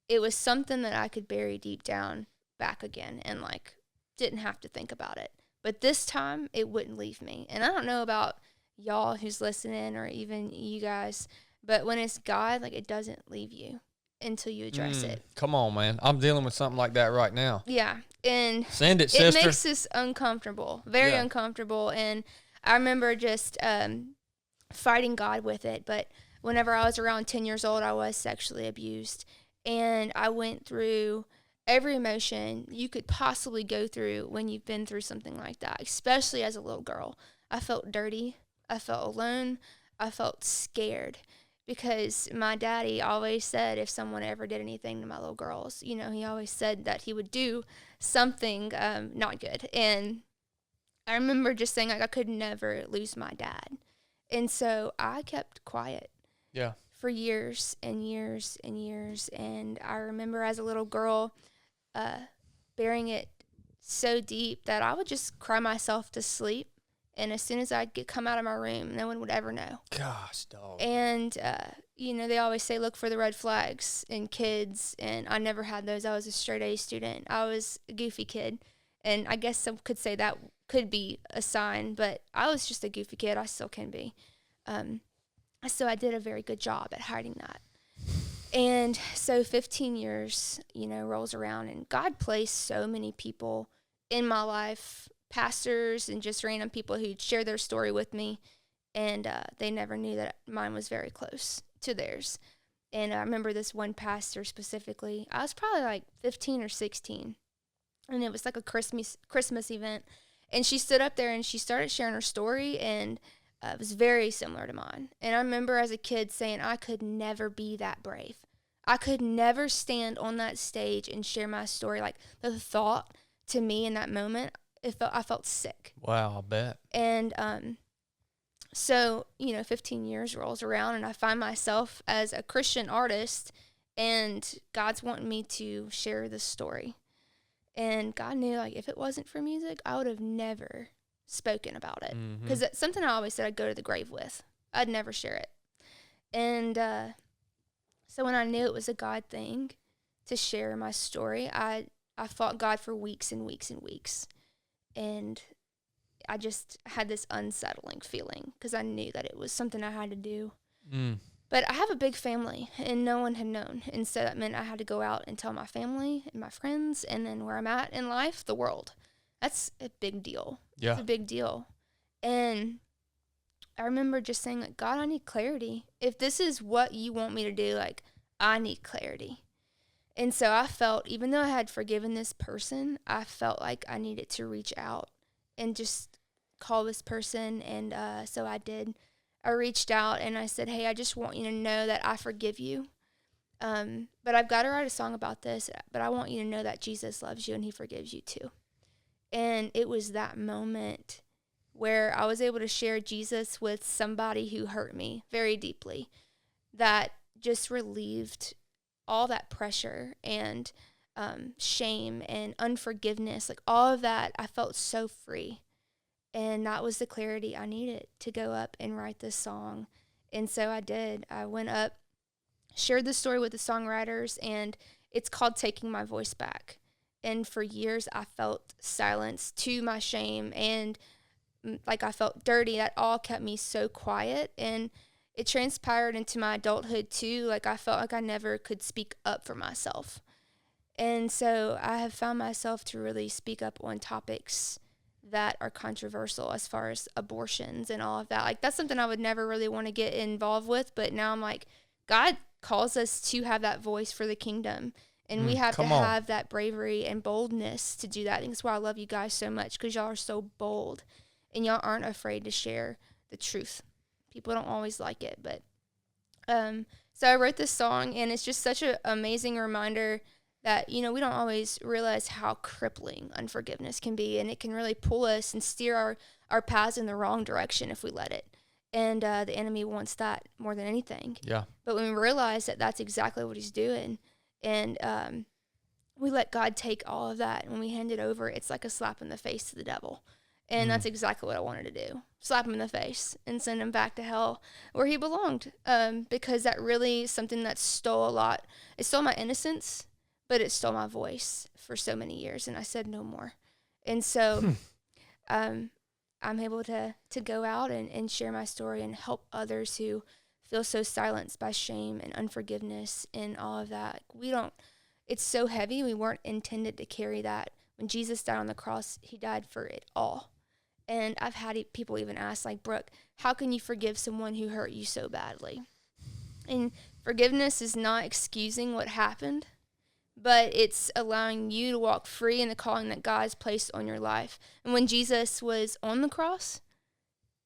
C: it was something that I could bury deep down back again and like didn't have to think about it. But this time it wouldn't leave me. And I don't know about y'all who's listening or even you guys, but when it's God, like it doesn't leave you until you address it.
A: Come on, man. I'm dealing with something like that right now.
C: Yeah. And
A: Send it,
C: it
A: sister.
C: makes us uncomfortable, very uncomfortable. And I remember just fighting God with it. But whenever I was around 10 years old, I was sexually abused. And I went through every emotion you could possibly go through when you've been through something like that, especially as a little girl. I felt dirty. I felt alone. I felt scared because my daddy always said if someone ever did anything to my little girls, you know, he always said that he would do something not good. And I remember just saying, like, I could never lose my dad. And so I kept quiet.
A: Yeah.
C: For years and years and years. And I remember as a little girl burying it so deep that I would just cry myself to sleep. And as soon as I'd come out of my room, no one would ever know.
A: Gosh, dog.
C: And, you know, they always say look for the red flags in kids. And I never had those. I was a straight A student. I was a goofy kid. And I guess some could say that could be a sign. But I was just a goofy kid. I still can be. So I did a very good job at hiding that. And so 15 years, you know, rolls around and God placed so many people in my life, pastors and just random people who'd share their story with me. And they never knew that mine was very close to theirs. And I remember this one pastor specifically. I was probably like 15 or 16. And it was like a Christmas event. And she stood up there and she started sharing her story and it was very similar to mine. And I remember as a kid saying, I could never be that brave. I could never stand on that stage and share my story. Like the thought to me in that moment, I felt sick.
A: Wow, I bet.
C: And so, you know, 15 years rolls around and I find myself as a Christian artist and God's wanting me to share this story. And God knew, like, if it wasn't for music, I would have never spoken about it. Because it's something I always said I'd go to the grave with. I'd never share it. And so when I knew it was a God thing to share my story, I fought God for weeks and weeks and weeks. And I just had this unsettling feeling because I knew that it was something I had to do. But I have a big family, and no one had known. And so that meant I had to go out and tell my family and my friends, and then where I'm at in life, the world. That's a big deal.
A: Yeah.
C: It's a big deal. And I remember just saying, like, God, I need clarity. If this is what you want me to do, like, I need clarity. And so I felt, even though I had forgiven this person, I felt like I needed to reach out and just call this person. And so I did. I reached out and I said, hey, I just want you to know that I forgive you. But I've got to write a song about this, but I want you to know that Jesus loves you and he forgives you too. And it was that moment where I was able to share Jesus with somebody who hurt me very deeply, that just relieved all that pressure and shame and unforgiveness, like all of that. I felt so free. And that was the clarity I needed to go up and write this song. And so I did. I went up, shared the story with the songwriters, and it's called Taking My Voice Back. And for years, I felt silence to my shame, and like I felt dirty. That all kept me so quiet. And it transpired into my adulthood too. Like I felt like I never could speak up for myself. And so I have found myself to really speak up on topics that are controversial as far as abortions and all of that. Like that's something I would never really want to get involved with, but now I'm like, God calls us to have that voice for the kingdom, and we have to have that bravery and boldness to do that. I think that's why I love you guys so much, because y'all are so bold and y'all aren't afraid to share the truth. People don't always like it, but so I wrote this song, and it's just such an amazing reminder that, you know, we don't always realize how crippling unforgiveness can be, and it can really pull us and steer our paths in the wrong direction if we let it. And the enemy wants that more than anything.
A: Yeah.
C: But when we realize that that's exactly what he's doing, and we let God take all of that, and when we hand it over, it's like a slap in the face to the devil. And that's exactly what I wanted to do. Slap him in the face and send him back to hell where he belonged. Because that really is something that stole a lot. It stole my innocence, but it stole my voice for so many years, and I said no more. And so I'm able to go out and share my story and help others who feel so silenced by shame and unforgiveness and all of that. It's so heavy. We weren't intended to carry that. When Jesus died on the cross, he died for it all. And I've had people even ask, like, Brooke, how can you forgive someone who hurt you so badly? And forgiveness is not excusing what happened, but it's allowing you to walk free in the calling that God's placed on your life. And when Jesus was on the cross,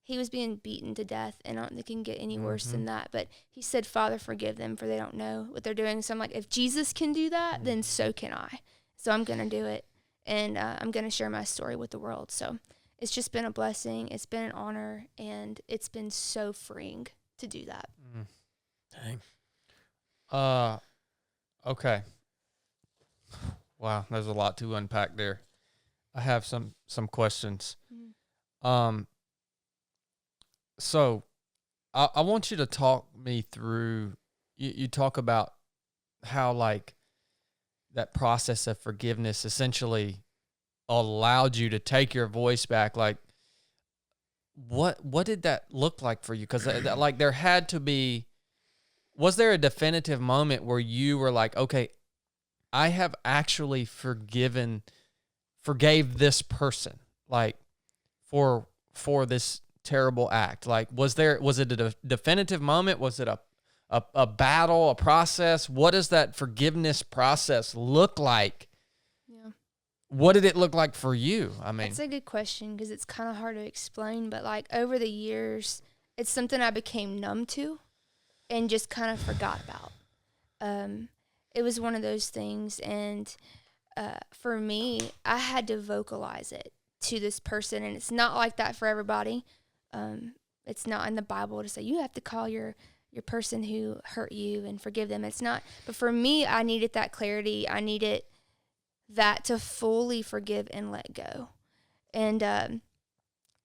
C: he was being beaten to death, and I don't think it can get any worse than that. But he said, Father, forgive them, for they don't know what they're doing. So I'm like, if Jesus can do that, then so can I. So I'm going to do it, and I'm going to share my story with the world. So it's just been a blessing. It's been an honor, and it's been so freeing to do that.
A: Dang. Okay. Wow, there's a lot to unpack there. I have some questions. So I want you to talk me through, you talk about how, like, that process of forgiveness essentially allowed you to take your voice back. Like, what did that look like for you? Because like there had to be, was there a definitive moment where you were like, okay, I have actually forgave this person, like, for this terrible act? Like, was it a definitive moment? Was it a battle, a process? What does that forgiveness process look like?
C: Yeah.
A: What did it look like for you? I mean,
C: that's a good question, because it's kind of hard to explain, but like over the years, it's something I became numb to and just kind of forgot about. It was one of those things, and for me, I had to vocalize it to this person, and it's not like that for everybody. It's not in the Bible to say you have to call your person who hurt you and forgive them. It's not. But for me, I needed that clarity. I needed that to fully forgive and let go. And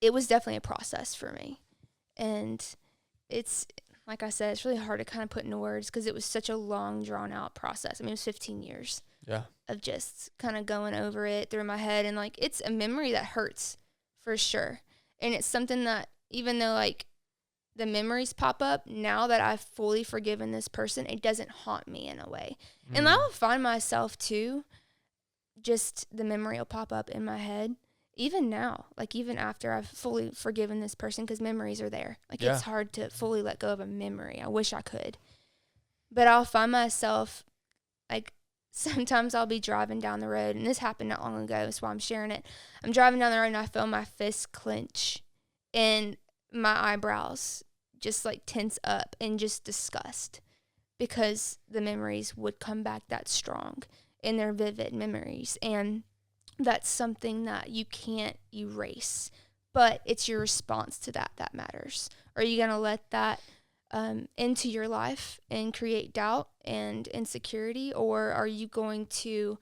C: it was definitely a process for me. And it's, like I said, it's really hard to kind of put into words because it was such a long, drawn-out process. I mean, it was 15 years of just kind of going over it through my head. And, like, it's a memory that hurts for sure. And it's something that, even though, like, the memories pop up, now that I've fully forgiven this person, it doesn't haunt me in a way. And I will find myself, too, just the memory will pop up in my head. Even now, like, even after I've fully forgiven this person, because memories are there. Like, it's hard to fully let go of a memory. I wish I could. But I'll find myself, like, sometimes I'll be driving down the road, and this happened not long ago, that's why I'm sharing it. I'm driving down the road, and I feel my fist clench, and my eyebrows just, like, tense up in just disgust, because the memories would come back that strong, and they're vivid memories, and that's something that you can't erase, but it's your response to that matters. Are you going to let that into your life and create doubt and insecurity, or are you going to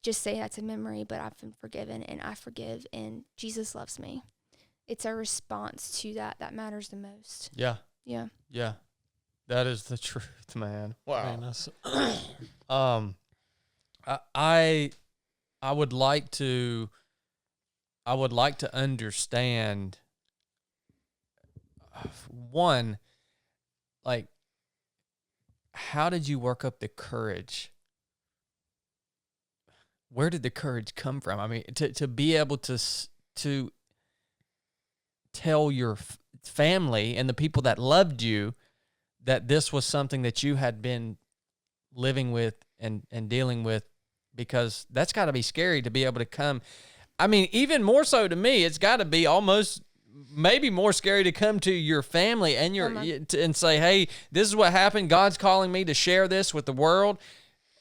C: just say that's a memory, but I've been forgiven and I forgive and Jesus loves me? It's our response to that matters the most.
A: Yeah.
C: Yeah.
A: Yeah. That is the truth, man.
B: Wow.
A: Man, I would like to understand, one, like, how did you work up the courage? Where did the courage come from? I mean, to be able to tell your family and the people that loved you that this was something that you had been living with and dealing with, because that's got to be scary to be able to come. I mean, even more so to me, it's got to be almost maybe more scary to come to your family and and say, hey, this is what happened. God's calling me to share this with the world.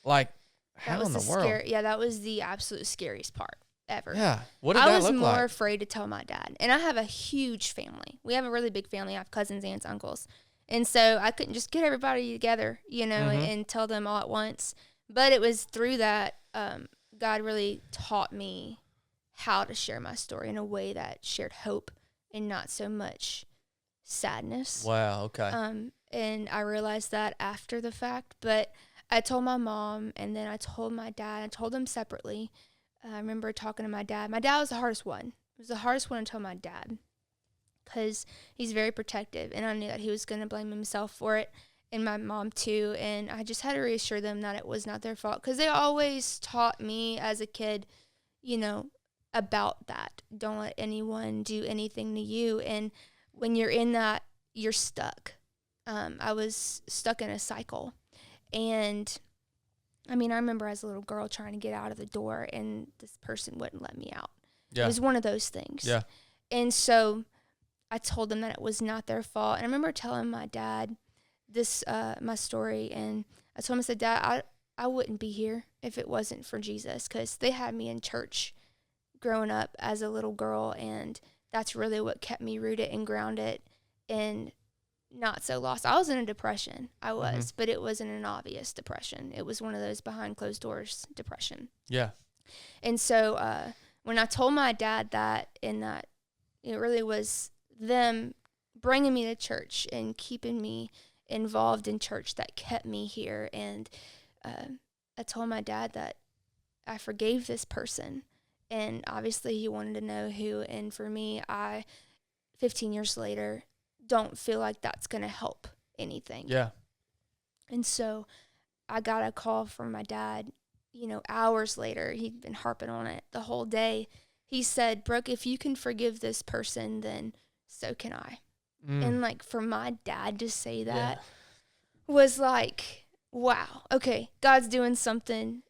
A: Like, how in the world?
C: Yeah, that was the absolute scariest part ever.
A: Yeah. What did that look like?
C: I was more afraid to tell my dad. And I have a huge family. We have a really big family. I have cousins, aunts, uncles. And so I couldn't just get everybody together, and tell them all at once. But it was through that God really taught me how to share my story in a way that shared hope and not so much sadness.
A: Wow, okay.
C: And I realized that after the fact. But I told my mom, and then I told my dad. I told them separately. I remember talking to my dad. My dad was the hardest one. It was the hardest one to tell my dad because he's very protective, and I knew that he was going to blame himself for it, and my mom too. And I just had to reassure them that it was not their fault, because they always taught me as a kid, about that. Don't let anyone do anything to you. And when you're in that, you're stuck. I was stuck in a cycle. And I mean, I remember as a little girl trying to get out of the door, and this person wouldn't let me out. Yeah. It was one of those things.
A: Yeah.
C: And so I told them that it was not their fault. And I remember telling my dad this, my story. And I told him, I said, Dad, I wouldn't be here if it wasn't for Jesus, because they had me in church growing up as a little girl. And that's really what kept me rooted and grounded and not so lost. I was in a depression. I was, but it wasn't an obvious depression. It was one of those behind closed doors depression.
A: Yeah.
C: And so when I told my dad that, and that it really was them bringing me to church and keeping me involved in church that kept me here. And I told my dad that I forgave this person. And obviously he wanted to know who. And for me, 15 years later, don't feel like that's going to help anything.
A: Yeah.
C: And so I got a call from my dad, hours later. He'd been harping on it the whole day. He said, Brooke, if you can forgive this person, then so can I. And like, for my dad to say that was like, wow, okay, God's doing something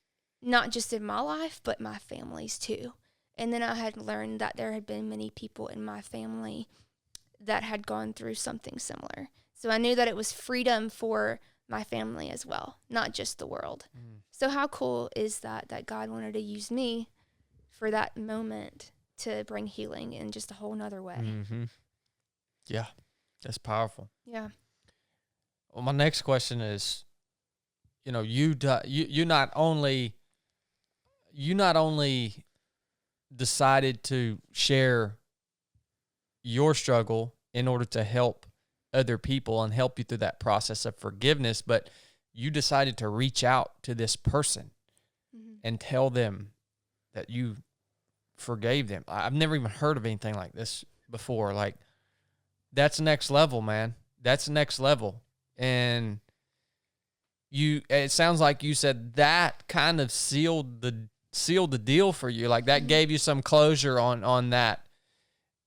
C: not just in my life, but my family's too. And then I had learned that there had been many people in my family that had gone through something similar. So I knew that it was freedom for my family as well, not just the world. So how cool is that God wanted to use me for that moment to bring healing in just a whole nother way.
A: Yeah, that's powerful.
C: Yeah.
A: Well, my next question is, you not only, you not only decided to share your struggle in order to help other people and help you through that process of forgiveness, but you decided to reach out to this person and tell them that you forgave them. I've never even heard of anything like this before. Like, that's next level, man. That's next level. And it sounds like you said that kind of sealed the deal for you. Like, that gave you some closure on that.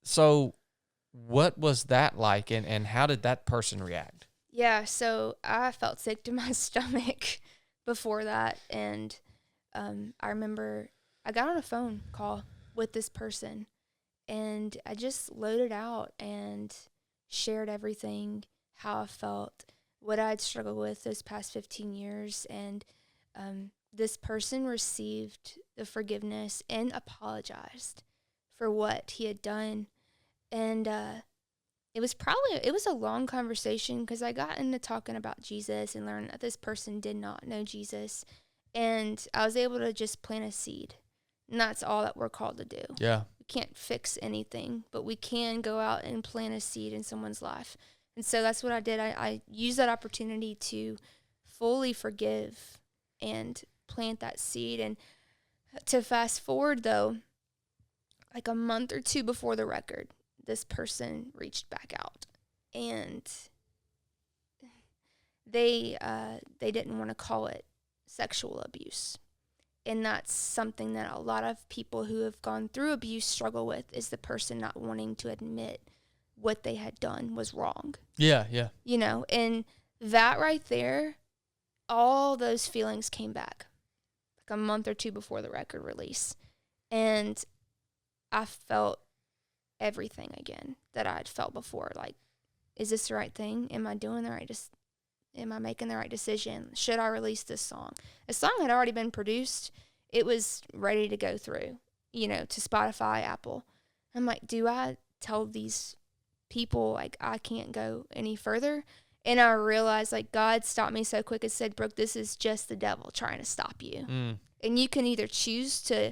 A: So what was that like, and how did that person react?
C: Yeah, so I felt sick to my stomach before that, and I remember I got on a phone call with this person, and I just loaded out and shared everything, how I felt, what I'd struggled with those past 15 years, and this person received the forgiveness and apologized for what he had done. And it was a long conversation because I got into talking about Jesus and learned that this person did not know Jesus. And I was able to just plant a seed. And that's all that we're called to do.
A: Yeah.
C: We can't fix anything, but we can go out and plant a seed in someone's life. And so that's what I did. I used that opportunity to fully forgive and plant that seed. And to fast forward, though, like a month or two before the record, this person reached back out, and they didn't want to call it sexual abuse. And that's something that a lot of people who have gone through abuse struggle with, is the person not wanting to admit what they had done was wrong.
A: Yeah, yeah.
C: You know, and that right there, all those feelings came back like a month or two before the record release. And I felt everything again that I'd felt before. Like, is this the right thing? Am I doing the right am I making the right decision? Should I release this song? The song had already been produced. It was ready to go through, to Spotify, Apple. I'm like, do I tell these people, like, I can't go any further? And I realized, like, God stopped me so quick and said, Brooke, this is just the devil trying to stop you. And you can either choose to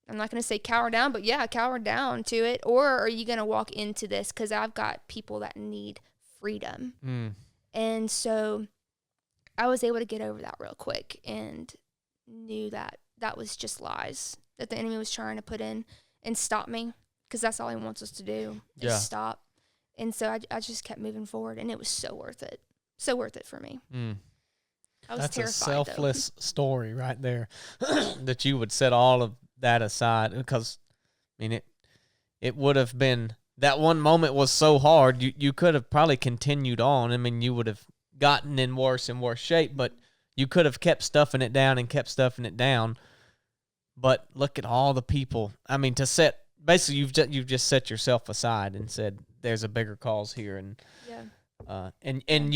C: I'm not going to say cower down, but yeah, cower down to it. Or are you going to walk into this? Because I've got people that need freedom. And so I was able to get over that real quick and knew that that was just lies that the enemy was trying to put in and stop me, because that's all he wants us to do is stop. And so I just kept moving forward, and it was so worth it. So worth it for me. I was
B: That's
C: terrified,
B: a selfless story right there, that you would set all of that aside, because I mean it would have been, that one moment was so hard, you could have probably continued on. I mean, you would have gotten in worse and worse shape, but you could have kept stuffing it down and kept stuffing it down. But look at all the people. I mean, basically you've just set yourself aside and said there's a bigger cause here, and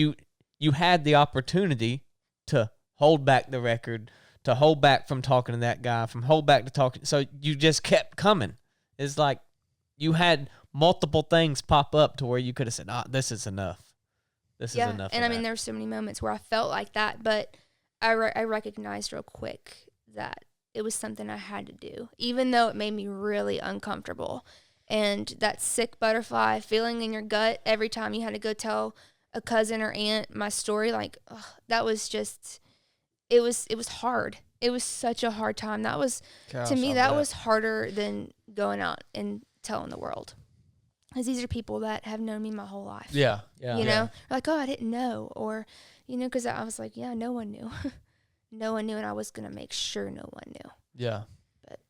B: you had the opportunity to hold back the record, to hold back from talking to that guy, from hold back to talking. So you just kept coming. It's like you had multiple things pop up to where you could have said, this is enough. This is enough.
C: And I mean, there were so many moments where I felt like that, but I recognized real quick that it was something I had to do, even though it made me really uncomfortable. And that sick butterfly feeling in your gut every time you had to go tell a cousin or aunt my story, like, that was just, it was hard. It was such a hard time. That was, to me, that was harder than going out and telling the world. Because these are people that have known me my whole life.
A: Yeah.
C: You know, like, I didn't know. Or, because I was like, no one knew. No one knew, and I was going to make sure no one knew.
A: Yeah.
C: But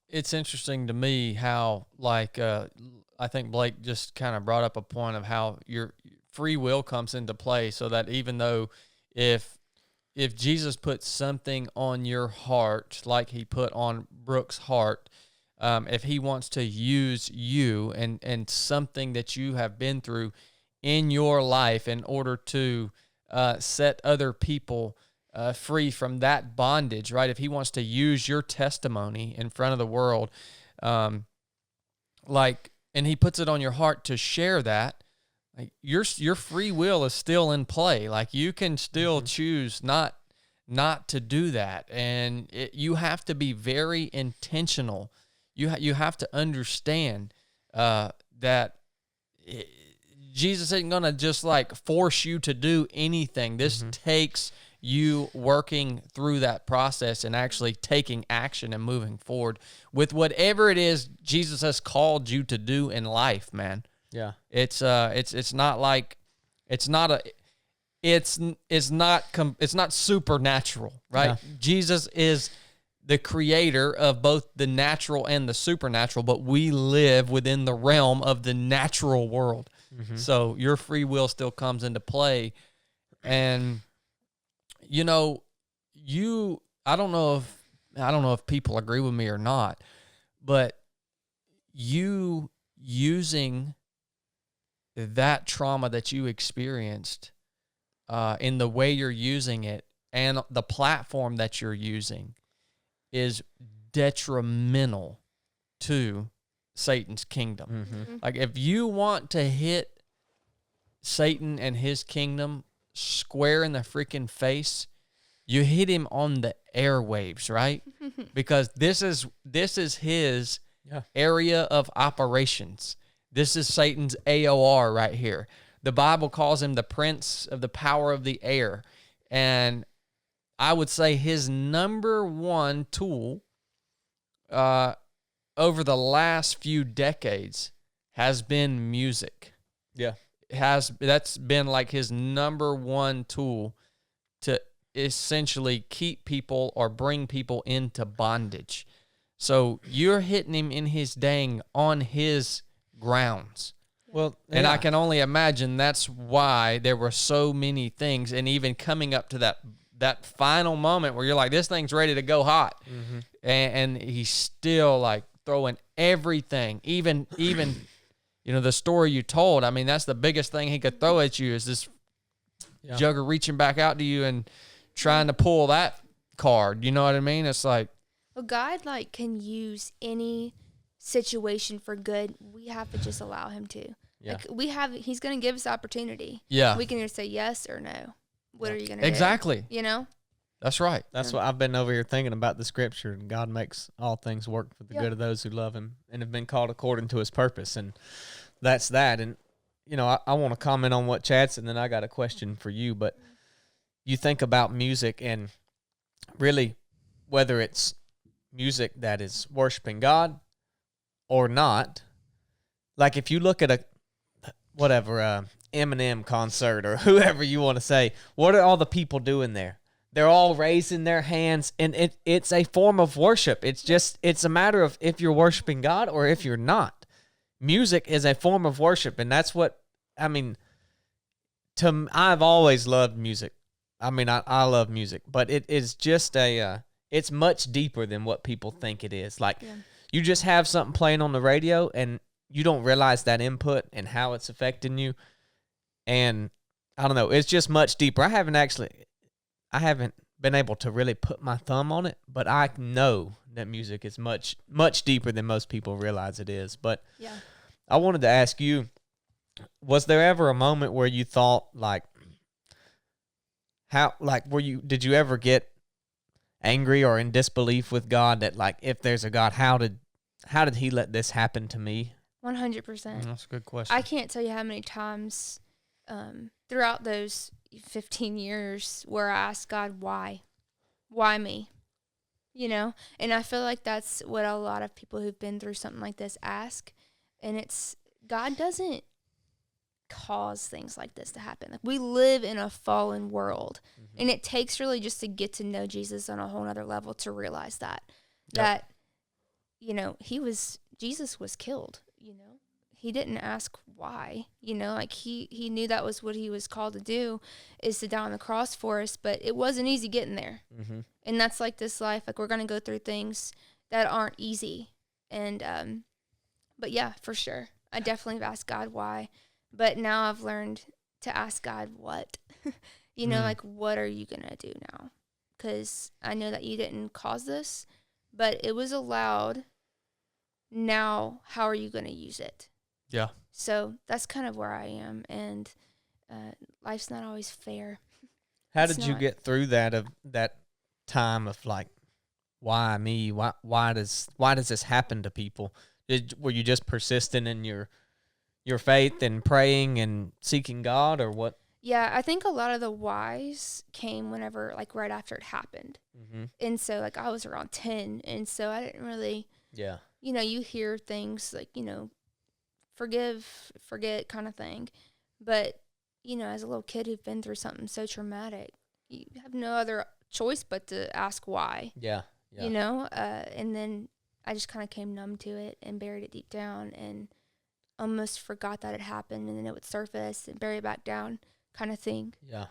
A: it's interesting to me how, like, I think Blake just kind of brought up a point of how your free will comes into play, so that even though if Jesus put something on your heart, like he put on Brooke's heart, if he wants to use you and something that you have been through in your life in order to set other people free from that bondage, right? If he wants to use your testimony in front of the world, and he puts it on your heart to share that, like, your free will is still in play. Like, you can still choose not not to do that. And you have to be very intentional. You have to understand that Jesus isn't going to just like force you to do anything. This takes you working through that process and actually taking action and moving forward with whatever it is Jesus has called you to do in life, man.
B: Yeah.
A: It's not like it's not supernatural, right?
B: Yeah.
A: Jesus is the creator of both the natural and the supernatural, but we live within the realm of the natural world. So your free will still comes into play. And you know, I don't know if people agree with me or not, but you using that trauma that you experienced in the way you're using it and the platform that you're using is detrimental to Satan's kingdom. Like if you want to hit Satan and his kingdom square in the freaking face, you hit him on the airwaves, right? Because this is his area of operations. This is Satan's AOR right here. The Bible calls him the prince of the power of the air. And I would say his number one tool over the last few decades has been music.
B: Yeah.
A: That's been like his number one tool to essentially keep people or bring people into bondage. So you're hitting him in his on his grounds.
B: Well,
A: and I can only imagine that's why there were so many things, and even coming up to that final moment where you're like, this thing's ready to go hot, and he's still like throwing everything, even you know, the story you told. I mean, that's the biggest thing he could throw at you is this jugger reaching back out to you and trying to pull that card. You know what I mean? It's like,
C: well, God like can use any situation for good. We have to just allow him to.
B: Yeah.
C: Like he's going to give us opportunity.
A: Yeah.
C: We can either say yes or no. What are you going to
A: exactly.
C: do? You know?
A: That's right.
B: That's what I've been over here thinking about the scripture, and God makes all things work for the good of those who love him and have been called according to his purpose. And that's that. And, you know, I want to comment on what Chad said, and then I got a question for you. But you think about music, and really whether it's music that is worshiping God or not, like if you look at a Eminem concert or whoever you want to say, what are all the people doing there? They're all raising their hands, and it's a form of worship. It's a matter of if you're worshiping God or if you're not. Music is a form of worship, and that's what, I mean, I've always loved music. I mean, I love music, but it is just it's much deeper than what people think it is. Like, you just have something playing on the radio, and you don't realize that input and how it's affecting you. And I don't know, it's just much deeper. I haven't been able to really put my thumb on it, but I know that music is much, much deeper than most people realize it is. But I wanted to ask you, was there ever a moment where you thought did you ever get angry or in disbelief with God that, like, if there's a God, how did he let this happen to me?
C: 100%.
A: That's a good question.
C: I can't tell you how many times throughout those 15 years where I asked God, why me? You know? And I feel like that's what a lot of people who've been through something like this ask. And it's, God doesn't cause things like this to happen. Like, we live in a fallen world, and it takes really just to get to know Jesus on a whole nother level to realize that, you know, Jesus was killed, you know. He didn't ask why, you know, like he knew that was what he was called to do, is to die on the cross for us, but it wasn't easy getting there. And that's like this life, like we're going to go through things that aren't easy. And, but yeah, for sure. I definitely have asked God why, but now I've learned to ask God what, you know, like, what are you going to do now? 'Cause I know that you didn't cause this, but it was allowed. Now, how are you going to use it?
A: Yeah.
C: So that's kind of where I am, and life's not always fair.
B: How
C: It's
B: did you
C: not.
B: get through that time of like, why me? Why does this happen to people? Were you just persistent in your faith and praying and seeking God, or what?
C: Yeah, I think a lot of the whys came whenever, like, right after it happened.
B: Mm-hmm.
C: And so, like, I was around 10, and so I didn't really,
B: Yeah.
C: you hear things like, forgive, forget kind of thing. But, as a little kid who've been through something so traumatic, you have no other choice but to ask why,
B: Yeah.
C: and then I just kind of came numb to it and buried it deep down and almost forgot that it happened, and then it would surface and bury it back down kind of thing.
B: Yeah.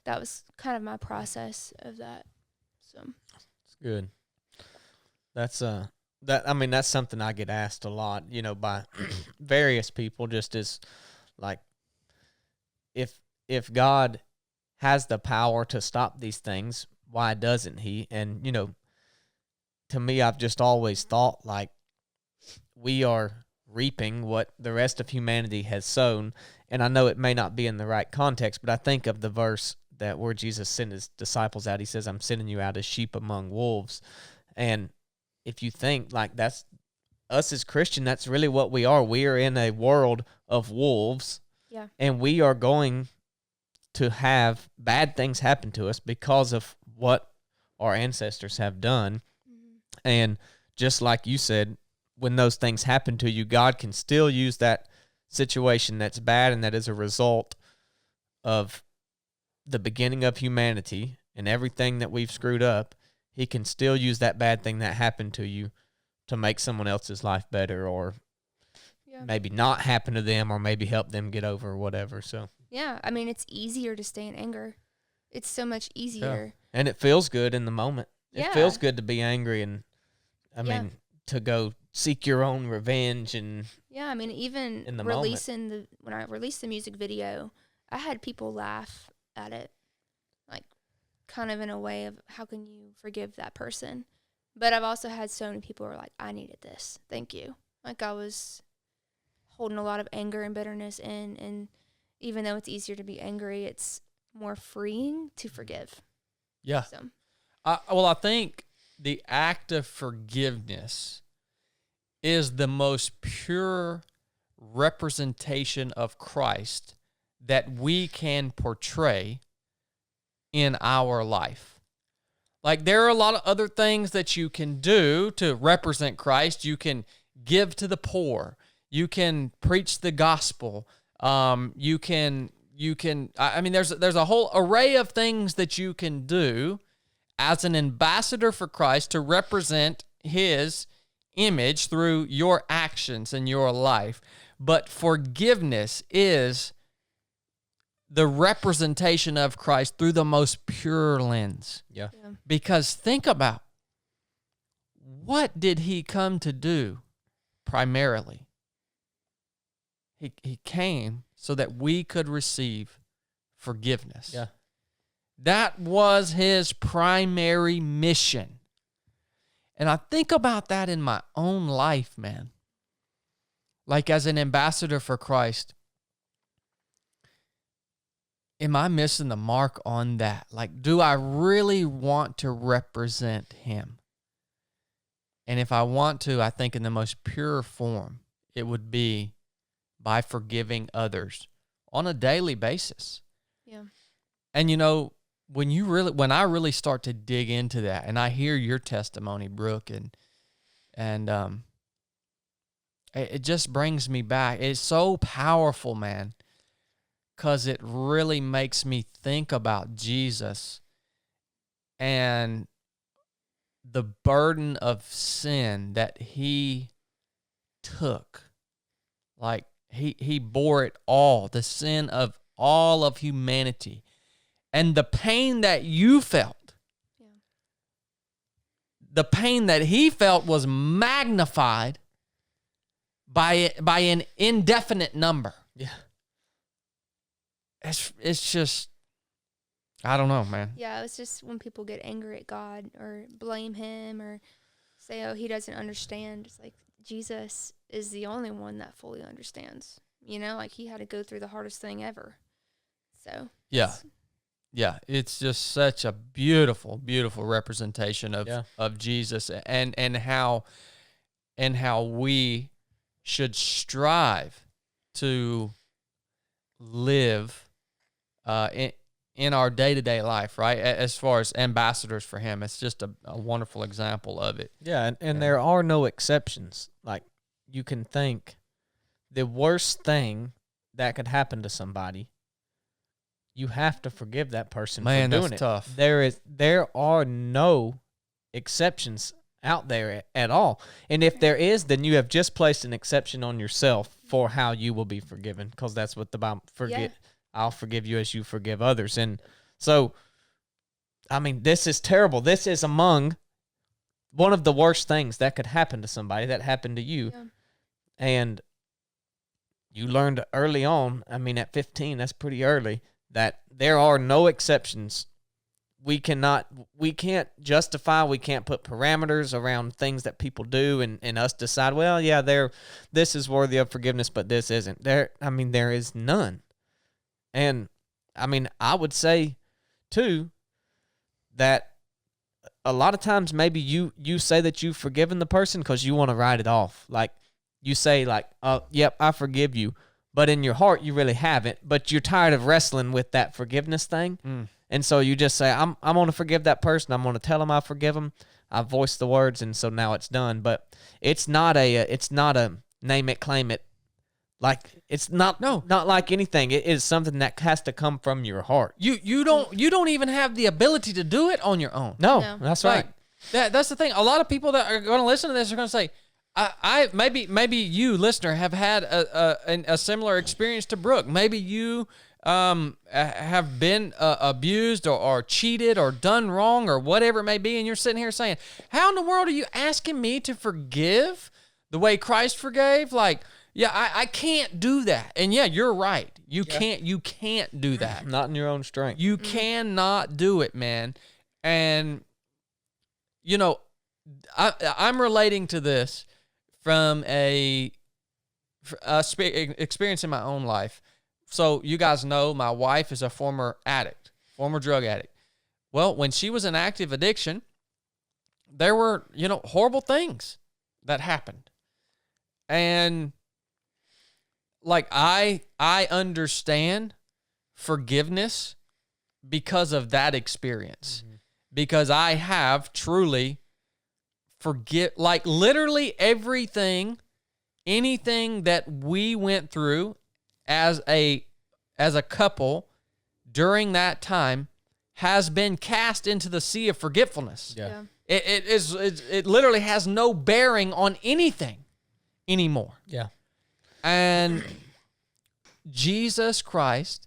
C: That was kind of my process of that. So
B: It's good. That's that's something I get asked a lot, by various people, just as like, if God has the power to stop these things, why doesn't he? And to me, I've just always thought like we are reaping what the rest of humanity has sown. And I know it may not be in the right context, but I think of the verse that where Jesus sent his disciples out. He says, I'm sending you out as sheep among wolves. And if you think like that's us as Christian, that's really what we are. We are in a world of wolves.
C: yeah,
B: And we are going to have bad things happen to us because of what our ancestors have done. And just like you said, when those things happen to you, God can still use that situation that's bad and that is a result of the beginning of humanity and everything that we've screwed up. He can still use that bad thing that happened to you to make someone else's life better, or maybe not happen to them, or maybe help them get over or whatever. So
C: yeah, I mean, it's easier to stay in anger. It's so much easier.
B: And it feels good in the moment. It feels good to be angry, and I mean, to go seek your own revenge. And
C: yeah, I mean, even
B: in the
C: when I released the music video, I had people laugh at it, like kind of in a way of, how can you forgive that person? But I've also had so many people who are like, I needed this, thank you. Like, I was holding a lot of anger and bitterness in, and even though it's easier to be angry, it's more freeing to forgive.
A: Yeah.
C: So
A: I think the act of forgiveness is the most pure representation of Christ that we can portray in our life. Like, there are a lot of other things that you can do to represent Christ. You can give to the poor. You can preach the gospel. You can. I mean, there's a whole array of things that you can do as an ambassador for Christ to represent His image through your actions in your life. But forgiveness is the representation of Christ through the most pure lens.
B: yeah.
A: Because think about, what did He come to do primarily? He came so that we could receive forgiveness.
B: Yeah.
A: That was His primary mission. And I think about that in my own life, man. Like, as an ambassador for Christ, am I missing the mark on that? Like, do I really want to represent Him? And if I want to, I think in the most pure form, it would be by forgiving others on a daily basis.
C: yeah,
A: And when I really start to dig into that, and I hear your testimony, Brooke, and it just brings me back. It's so powerful, man, because it really makes me think about Jesus and the burden of sin that He took. Like, he bore it all, the sin of all of humanity. And the pain that you felt, the pain that He felt was magnified by an indefinite number.
B: Yeah.
A: It's just, I don't know, man.
C: yeah. It's just when people get angry at God or blame Him or say, oh, He doesn't understand. It's like, Jesus is the only one that fully understands. Like, He had to go through the hardest thing ever. So
A: Yeah. Yeah, it's just such a beautiful, beautiful representation of Jesus and how we should strive to live in our day-to-day life, right? As far as ambassadors for him, it's just a wonderful example of it.
B: Yeah, and there are no exceptions. Like, you can think the worst thing that could happen to somebody, you have to forgive that person for doing
A: that's
B: it.
A: tough.
B: There are no exceptions out there at all. And if there is, then you have just placed an exception on yourself for how you will be forgiven, because that's what the Bible I'll forgive you as you forgive others. And so, I mean, this is terrible. This is among one of the worst things that could happen to somebody that happened to you.
C: Yeah.
B: And you learned early on, I mean, at 15, that's pretty early, that there are no exceptions. We can't justify, we can't put parameters around things that people do and us decide, well, yeah, this is worthy of forgiveness, but this isn't. There is none. And, I mean, I would say, too, that a lot of times maybe you say that you've forgiven the person because you want to write it off. Like, you say, like, oh, yep, I forgive you. But in your heart, you really haven't. But you're tired of wrestling with that forgiveness thing. And so you just say, I'm going to forgive that person. I'm going to tell them I forgive them. I voiced the words, and so now it's done. But it's not a name it, claim it. Like, it's not like anything. It is something that has to come from your heart.
A: You don't even have the ability to do it on your own.
B: No. That's right.
A: That's the thing. A lot of people that are going to listen to this are going to say, I maybe you, listener, have had a similar experience to Brooke. Maybe you have been abused or cheated or done wrong or whatever it may be, and you're sitting here saying, how in the world are you asking me to forgive the way Christ forgave? Like, yeah, I can't do that. And yeah, you're right. You can't do that.
B: Not in your own strength.
A: You cannot do it, man. And, you know, I'm relating to this from a experience in my own life. So you guys know my wife is a former drug addict. Well, when she was in active addiction, there were, horrible things that happened. And like, I understand forgiveness because of that experience. Mm-hmm. Because I have truly like literally anything that we went through as a couple during that time has been cast into the sea of forgetfulness.
C: Yeah.
A: It literally has no bearing on anything anymore.
B: Yeah.
A: And Jesus Christ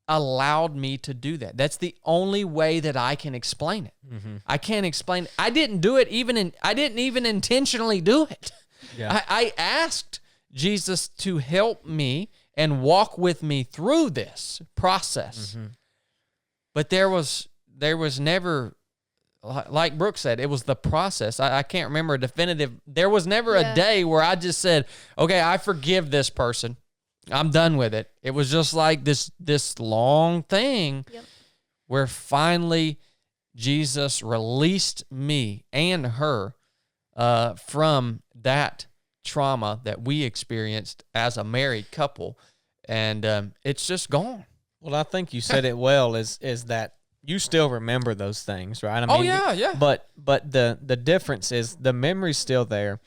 A: allowed me to do that. That's the only way that I can explain it. Mm-hmm. I can't explain. I didn't do it I didn't even intentionally do it. Yeah. I asked Jesus to help me and walk with me through this process. Mm-hmm. But there was never, like Brooke said, it was the process. I can't remember a definitive. There was never a day where I just said, okay, I forgive this person. I'm done with it. It was just like this long thing where finally Jesus released me and her from that trauma that we experienced as a married couple. And it's just gone.
B: Well, I think you said it well, is that you still remember those things, right? I mean,
A: yeah.
B: But the difference is the memory's still there,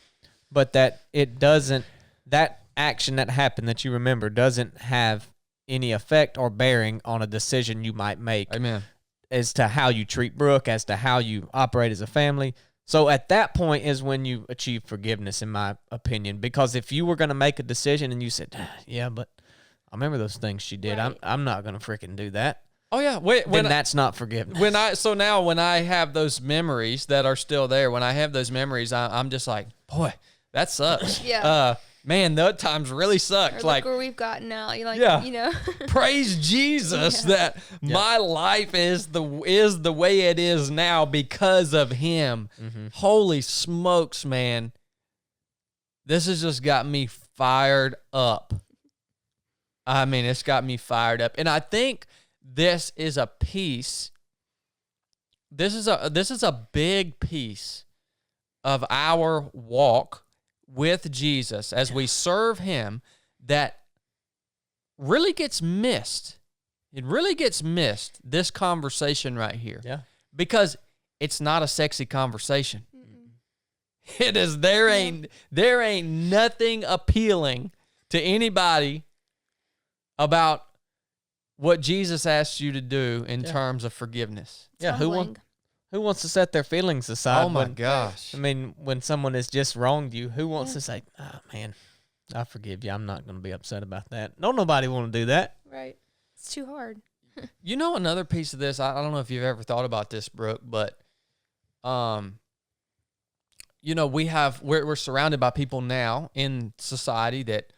B: but that it doesn't, that action that happened that you remember doesn't have any effect or bearing on a decision you might make.
A: Amen.
B: As to how you treat Brooke, as to how you operate as a family. So at that point is when you achieve forgiveness, in my opinion, because if you were going to make a decision and you said, yeah, but I remember those things she did. Right. I'm not going to freaking do that.
A: Oh yeah,
B: then that's not forgiveness.
A: Now when I have those memories that are still there, when I have those memories, I'm just like, boy, that sucks.
C: Yeah.
A: Man, those times really sucked.
C: Or
A: like
C: where we've gotten now. You're like,
A: praise Jesus that my life is the way it is now because of him. Mm-hmm. Holy smokes, man. This has just got me fired up. I mean, it's got me fired up. And I think this is a piece. This is a big piece of our walk with Jesus as we serve him that really gets missed. It really gets missed, this conversation right here.
B: Yeah.
A: Because it's not a sexy conversation. It is there ain't nothing appealing to anybody about what Jesus asked you to do in terms of forgiveness.
B: Yeah,
C: Humbling.
B: who wants to set their feelings aside?
A: Oh my gosh.
B: I mean, when someone has just wronged you, who wants to say, "Oh man, I forgive you. I'm not going to be upset about that." Don't nobody want to do that.
C: Right. It's too hard.
A: You know, another piece of this, I don't know if you've ever thought about this, Brooke, but you know, we're surrounded by people now in society that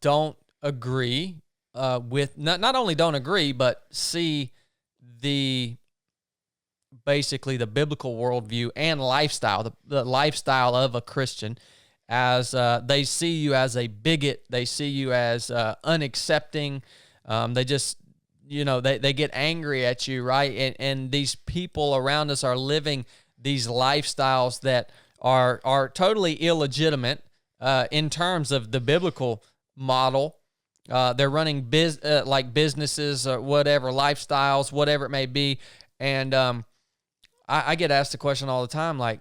A: don't agree with not only don't agree, but see basically the biblical worldview and lifestyle, the lifestyle of a Christian, as they see you as a bigot, they see you as unaccepting. They just, you know, they get angry at you, right? And these people around us are living these lifestyles that are totally illegitimate in terms of the biblical model. They're running like businesses or whatever, lifestyles, whatever it may be. And I get asked the question all the time, like,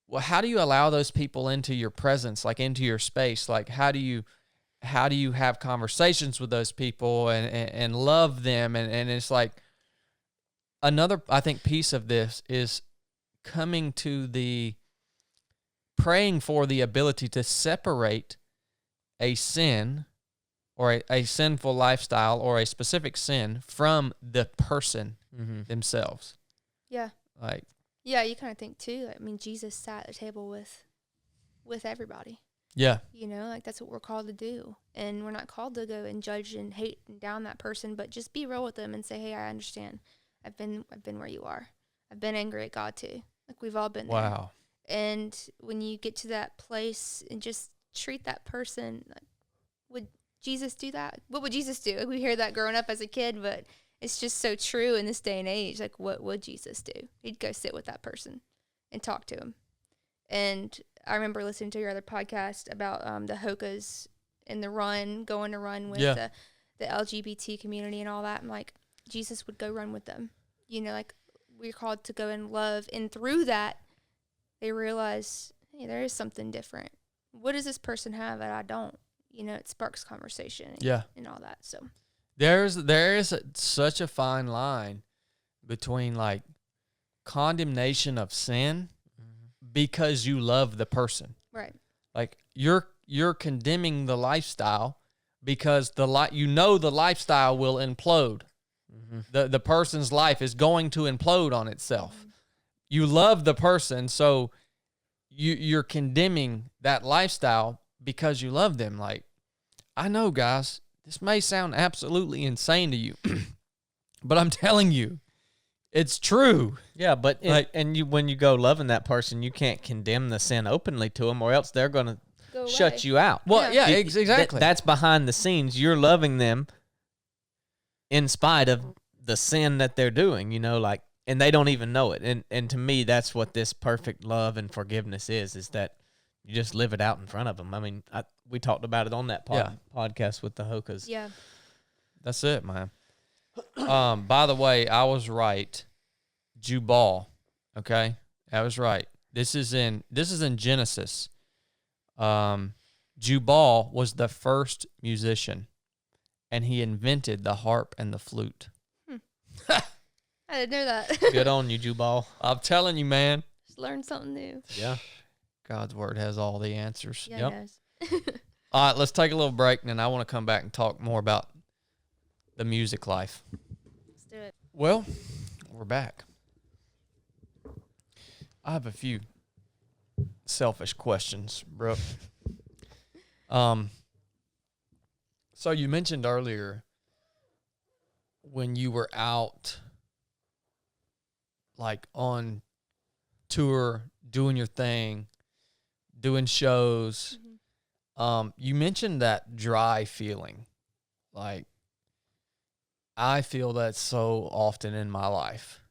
A: well, how do you allow those people into your presence, like into your space? Like, how do you have conversations with those people and love them? And it's like another, I think, piece of this is coming to praying for the ability to separate a sin or a sinful lifestyle or a specific sin from the person themselves.
C: Yeah.
A: Like,
C: yeah, you kind of think too. I mean, Jesus sat at the table with everybody.
A: Yeah.
C: You know, like that's what we're called to do. And we're not called to go and judge and hate and down that person, but just be real with them and say, "Hey, I understand. I've been where you are. I've been angry at God too." Like we've all been there.
A: Wow.
C: And when you get to that place and just treat that person, like, would Jesus do that? What would Jesus do? Like we hear that growing up as a kid, but it's just so true in this day and age. Like what would Jesus do? He'd go sit with that person and talk to him. And I remember listening to your other podcast about the Hokas and the run, going to run with the LGBT community and all that. I'm like, Jesus would go run with them. You know, like we're called to go and love. And through that, they realize, hey, there is something different. What does this person have that I don't? You know, it sparks conversation and all that. So
A: there is such a fine line between like condemnation of sin because you love the person.
C: Right.
A: Like you're condemning the lifestyle because the lifestyle will implode. The person's life is going to implode on itself. You love the person, so you're condemning that lifestyle because you love them. Like, I know, guys, this may sound absolutely insane to you, but I'm telling you, it's true.
B: Yeah, but when you go loving that person, you can't condemn the sin openly to them, or else they're going to shut you out.
A: Well, yeah, exactly.
B: That's behind the scenes. You're loving them in spite of the sin that they're doing, you know, like, and they don't even know it. And to me, that's what this perfect love and forgiveness is that you just live it out in front of them. I mean, we talked about it on that podcast with the Hokas.
C: Yeah.
A: That's it, man. By the way, I was right. Jubal, okay? I was right. This is in Genesis. Jubal was the first musician, and he invented the harp and the flute.
C: I didn't know that.
B: Good on you, Jubal.
A: I'm telling you, man.
C: Just learned something new.
B: Yeah.
A: God's word has all the answers.
C: Yeah, it does.
A: All right, let's take a little break, and then I want to come back and talk more about the music life.
C: Let's do it.
A: Well, we're back. I have a few selfish questions, Brooke. So you mentioned earlier when you were out, like on tour, doing your thing, doing shows. You mentioned that dry feeling, like I feel that so often in my life.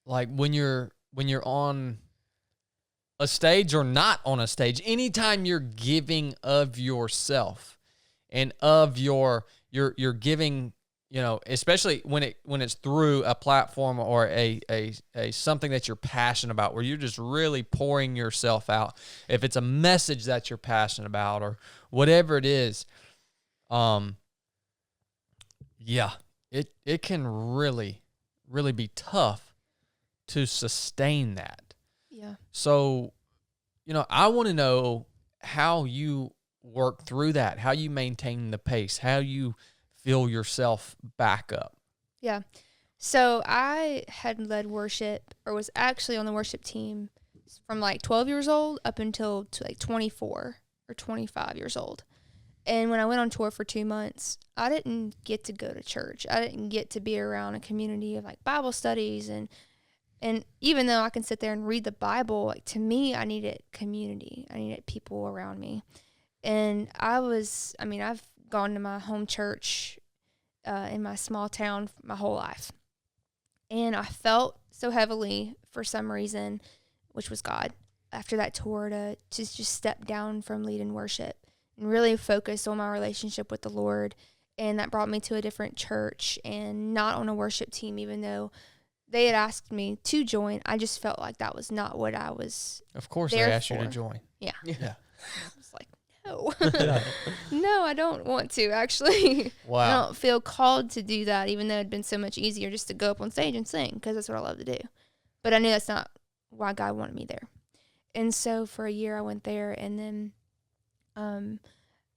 A: Like when you're on a stage or not on a stage, anytime you're giving of yourself and of you're giving, especially when it's through a platform or a something that you're passionate about, where you're just really pouring yourself out. If it's a message that you're passionate about or whatever it is, yeah, it can really, really be tough to sustain that.
C: Yeah.
A: So, I want to know how you work through that, how you maintain the pace, how you fill yourself back up.
C: Yeah. So I had led worship, or was actually on the worship team from like 12 years old up until like 24 or 25 years old. And when I went on tour for 2 months, I didn't get to go to church. I didn't get to be around a community of like Bible studies. And even though I can sit there and read the Bible, like to me, I needed community. I needed people around me. And I've gone to my home church in my small town my whole life. And I felt so heavily for some reason, which was God, after that tour to just step down from leading worship and really focus on my relationship with the Lord. And that brought me to a different church and not on a worship team, even though they had asked me to join. I just felt like that was not what I was.
A: Of course, they asked you to join.
C: Yeah.
A: Yeah.
C: I was like, no. No, I don't want to, actually.
A: Wow.
C: I don't feel called to do that, even though it'd been so much easier just to go up on stage and sing, because that's what I love to do. But I knew that's not why God wanted me there. And so for a year I went there, and then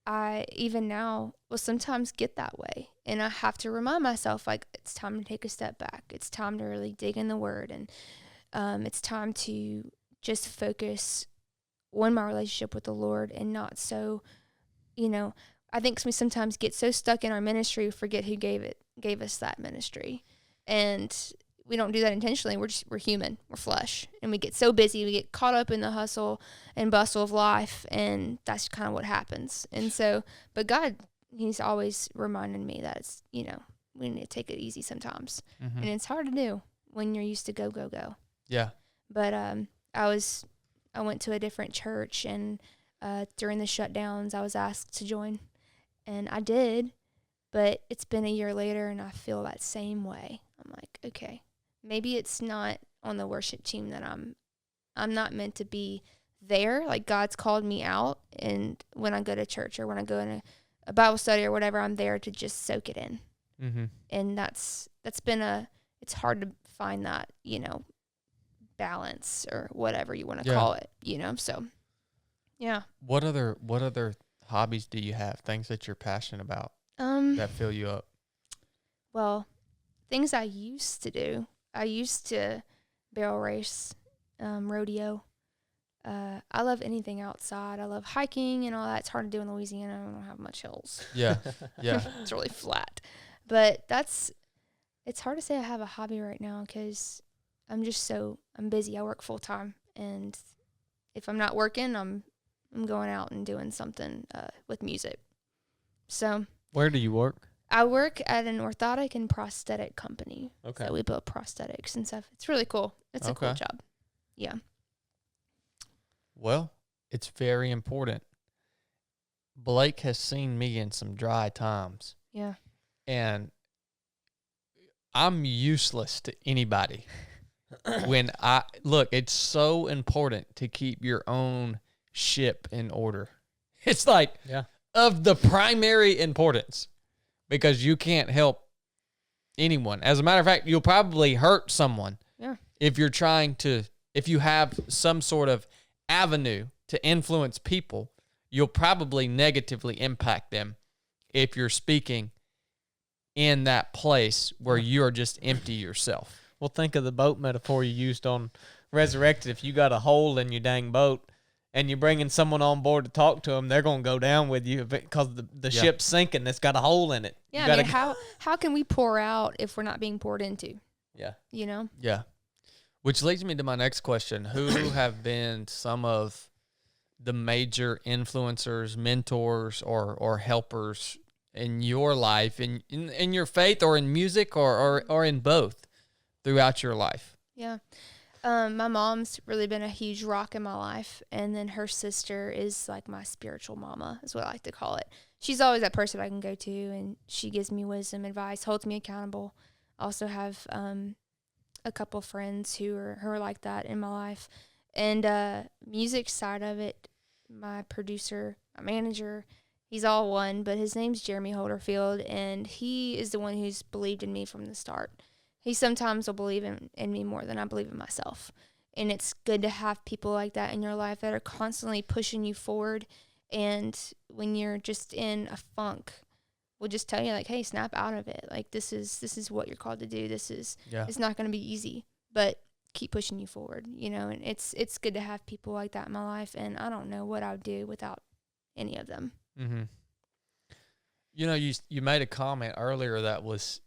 C: I even now will sometimes get that way. And I have to remind myself, like, it's time to take a step back. It's time to really dig in the Word. And it's time to just focus on my relationship with the Lord and not so, I think we sometimes get so stuck in our ministry, we forget who gave us that ministry. And we don't do that intentionally. We're human. We're flesh. And we get so busy. We get caught up in the hustle and bustle of life. And that's kind of what happens. And so, but God, He's always reminding me that it's, we need to take it easy sometimes. Mm-hmm. And it's hard to do when you're used to go, go, go.
A: Yeah.
C: But I went to a different church, and during the shutdowns, I was asked to join. And I did. But it's been a year later, and I feel that same way. I'm like, okay, maybe it's not on the worship team that I'm not meant to be there. Like, God's called me out, and when I go to church or when I go in a Bible study or whatever, I'm there to just soak it in. Mm-hmm. And that's been it's hard to find that, balance or whatever you want to call it, so yeah. What
A: other hobbies do you have, things that you're passionate about that fill you up?
C: Well, things I used to do. I used to barrel race, rodeo. I love anything outside. I love hiking and all that. It's hard to do in Louisiana. I don't have much hills.
A: Yeah, yeah.
C: It's really flat. But it's hard to say I have a hobby right now because I'm busy. I work full time. And if I'm not working, I'm going out and doing something with music. So.
B: Where do you work?
C: I work at an orthotic and prosthetic company.
B: Okay.
C: So we build prosthetics and stuff. It's really cool. It's a cool job. Yeah.
A: Well, it's very important. Blake has seen me in some dry times.
C: Yeah.
A: And I'm useless to anybody. It's so important to keep your own ship in order. It's like of the primary importance, because you can't help anyone. As a matter of fact, you'll probably hurt someone if you have some sort of avenue to influence people. You'll probably negatively impact them if you're speaking in that place where you're just empty yourself.
B: Well, think of the boat metaphor you used on Resurrected. If you got a hole in your dang boat and you're bringing someone on board to talk to them, they're going to go down with you because the ship's sinking. It's got a hole in it.
C: Yeah, how can we pour out if we're not being poured into?
B: Yeah.
A: Yeah. Which leads me to my next question. Who have been some of the major influencers, mentors, or helpers in your life, in your faith, or in music, or in both throughout your life?
C: Yeah. My mom's really been a huge rock in my life, and then her sister is like my spiritual mama, is what I like to call it. She's always that person I can go to, and she gives me wisdom, advice, holds me accountable. I also have a couple friends who are like that in my life. And music side of it, my producer, my manager, he's all one, but his name's Jeremy Holderfield, and he is the one who's believed in me from the start. He sometimes will believe in me more than I believe in myself. And it's good to have people like that in your life that are constantly pushing you forward. And when you're just in a funk, will just tell you, like, hey, snap out of it. Like, this is what you're called to do. It's not going to be easy, but keep pushing you forward, you know. And it's good to have people like that in my life. And I don't know what I would do without any of them.
A: Mm-hmm. You know, you made a comment earlier that was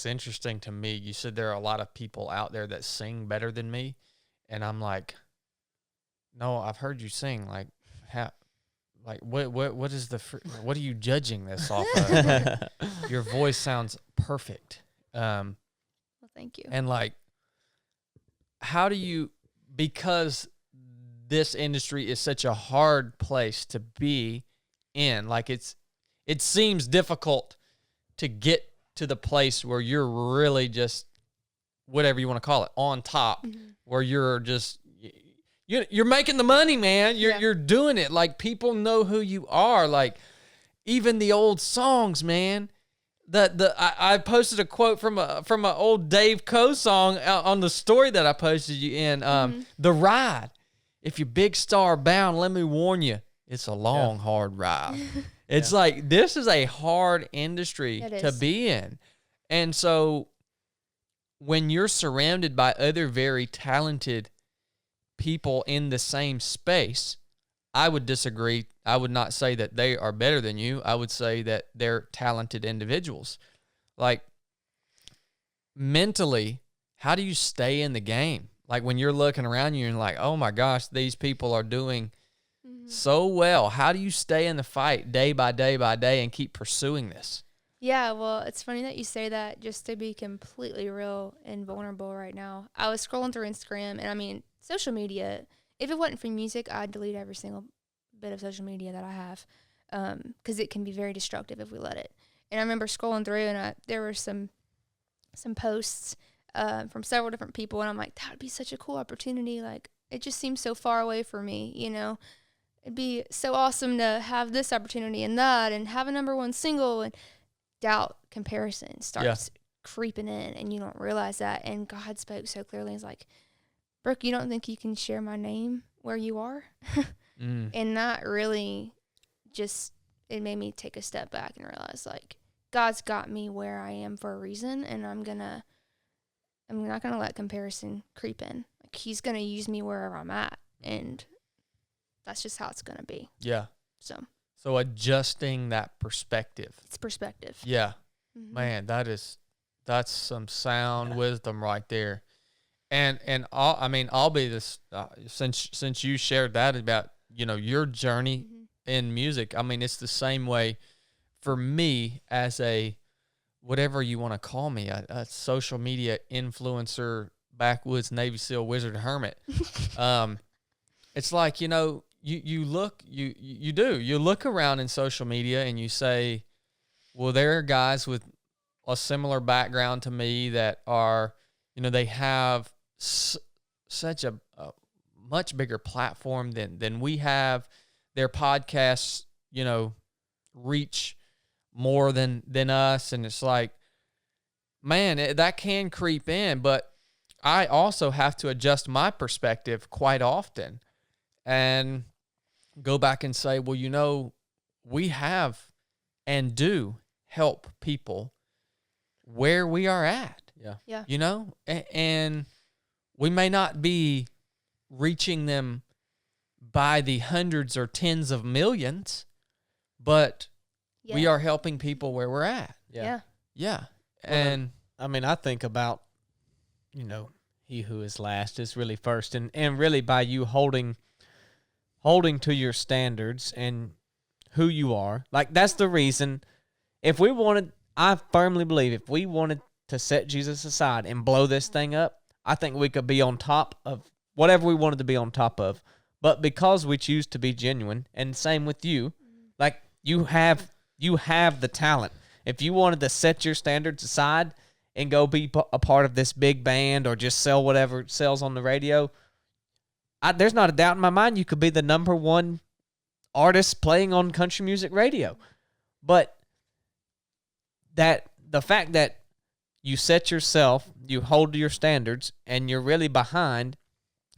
A: interesting to me. You said there are a lot of people out there that sing better than me, and I'm like, no, I've heard you sing. Like, what is what are you judging this off of? Your voice sounds perfect.
C: Well, thank you.
A: And like, how do you, because this industry is such a hard place to be in, like it seems difficult to get to the place where you're really just, whatever you want to call it, on top, where you're just, you're making the money, man. You're doing it. Like, people know who you are. Like, even the old songs, man. I posted a quote from a old Dave Coe song on the story that I posted you in. The Ride. If you're big star bound, let me warn you, it's a long, hard ride. It's like, this is a hard industry to be in. And so when you're surrounded by other very talented people in the same space, I would disagree. I would not say that they are better than you. I would say that they're talented individuals. Like, mentally, how do you stay in the game? Like, when you're looking around you and like, oh my gosh, these people are doing so well. How do you stay in the fight day by day by day and keep pursuing this?
C: Yeah, well, it's funny that you say that. Just to be completely real and vulnerable right now, I was scrolling through Instagram, and I mean, social media, if it wasn't for music, I'd delete every single bit of social media that I have, because it can be very destructive if we let it. And I remember scrolling through, and there were some posts from several different people, and I'm like, that would be such a cool opportunity. Like, it just seems so far away from me, you know. It'd be so awesome to have this opportunity and that, and have a #1 single, and doubt, comparison starts creeping in, and you don't realize that. And God spoke so clearly. He's like, Brooke, you don't think you can share my name where you are? And that really just, it made me take a step back and realize, like, God's got me where I am for a reason, and I'm not gonna let comparison creep in. Like, he's gonna use me wherever I'm at, and that's just how it's gonna be.
A: Yeah.
C: So
A: adjusting that perspective.
C: It's perspective.
A: Yeah. Man, that's some sound wisdom right there. And I'll be this, since you shared that about, you know, your journey in music. I mean, it's the same way for me as a, whatever you want to call me, a social media influencer, backwoods Navy SEAL wizard hermit. It's like, you know, you look around in social media and you say, well, there are guys with a similar background to me that are, you know, they have such a much bigger platform than we have. Their podcasts, you know, reach more than us. And it's like, man, that can creep in, but I also have to adjust my perspective quite often and go back and say, well, you know, we have and do help people where we are at.
C: Yeah.
A: You know, and we may not be reaching them by the hundreds or tens of millions, but we are helping people where we're at.
C: Yeah.
A: And
B: I mean, I think about, you know, he who is last is really first, and really by you holding to your standards and who you are. Like, that's the reason if we wanted, I firmly believe if we wanted to set Jesus aside and blow this thing up, I think we could be on top of whatever we wanted to be on top of. But because we choose to be genuine, and same with you, like you have the talent. If you wanted to set your standards aside and go be a part of this big band or just sell whatever sells on the radio, there's not a doubt in my mind you could be the number one artist playing on country music radio. But that the fact that you set yourself, you hold to your standards, and you're really behind,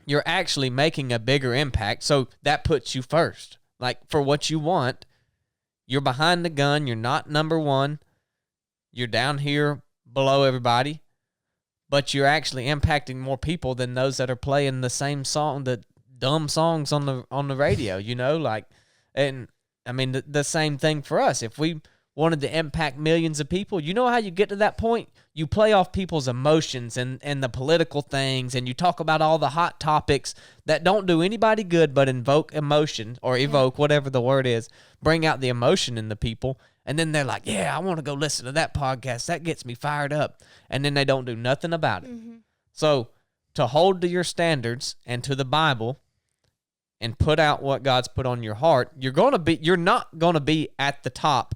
B: you're actually making a bigger impact. So that puts you first. Like for what you want, you're behind the gun. You're not number one. You're down here below everybody, but you're actually impacting more people than those that are playing the same song, the dumb songs on the radio, you know, like, and I mean, the same thing for us. If we wanted to impact millions of people, you know how you get to that point? You play off people's emotions and the political things, and you talk about all the hot topics that don't do anybody good but invoke emotion, or evoke, whatever the word is, bring out the emotion in the people, and then they're like, yeah, I want to go listen to that podcast. That gets me fired up. And then they don't do nothing about it. Mm-hmm. So to hold to your standards and to the Bible and put out what God's put on your heart, you're not going to be at the top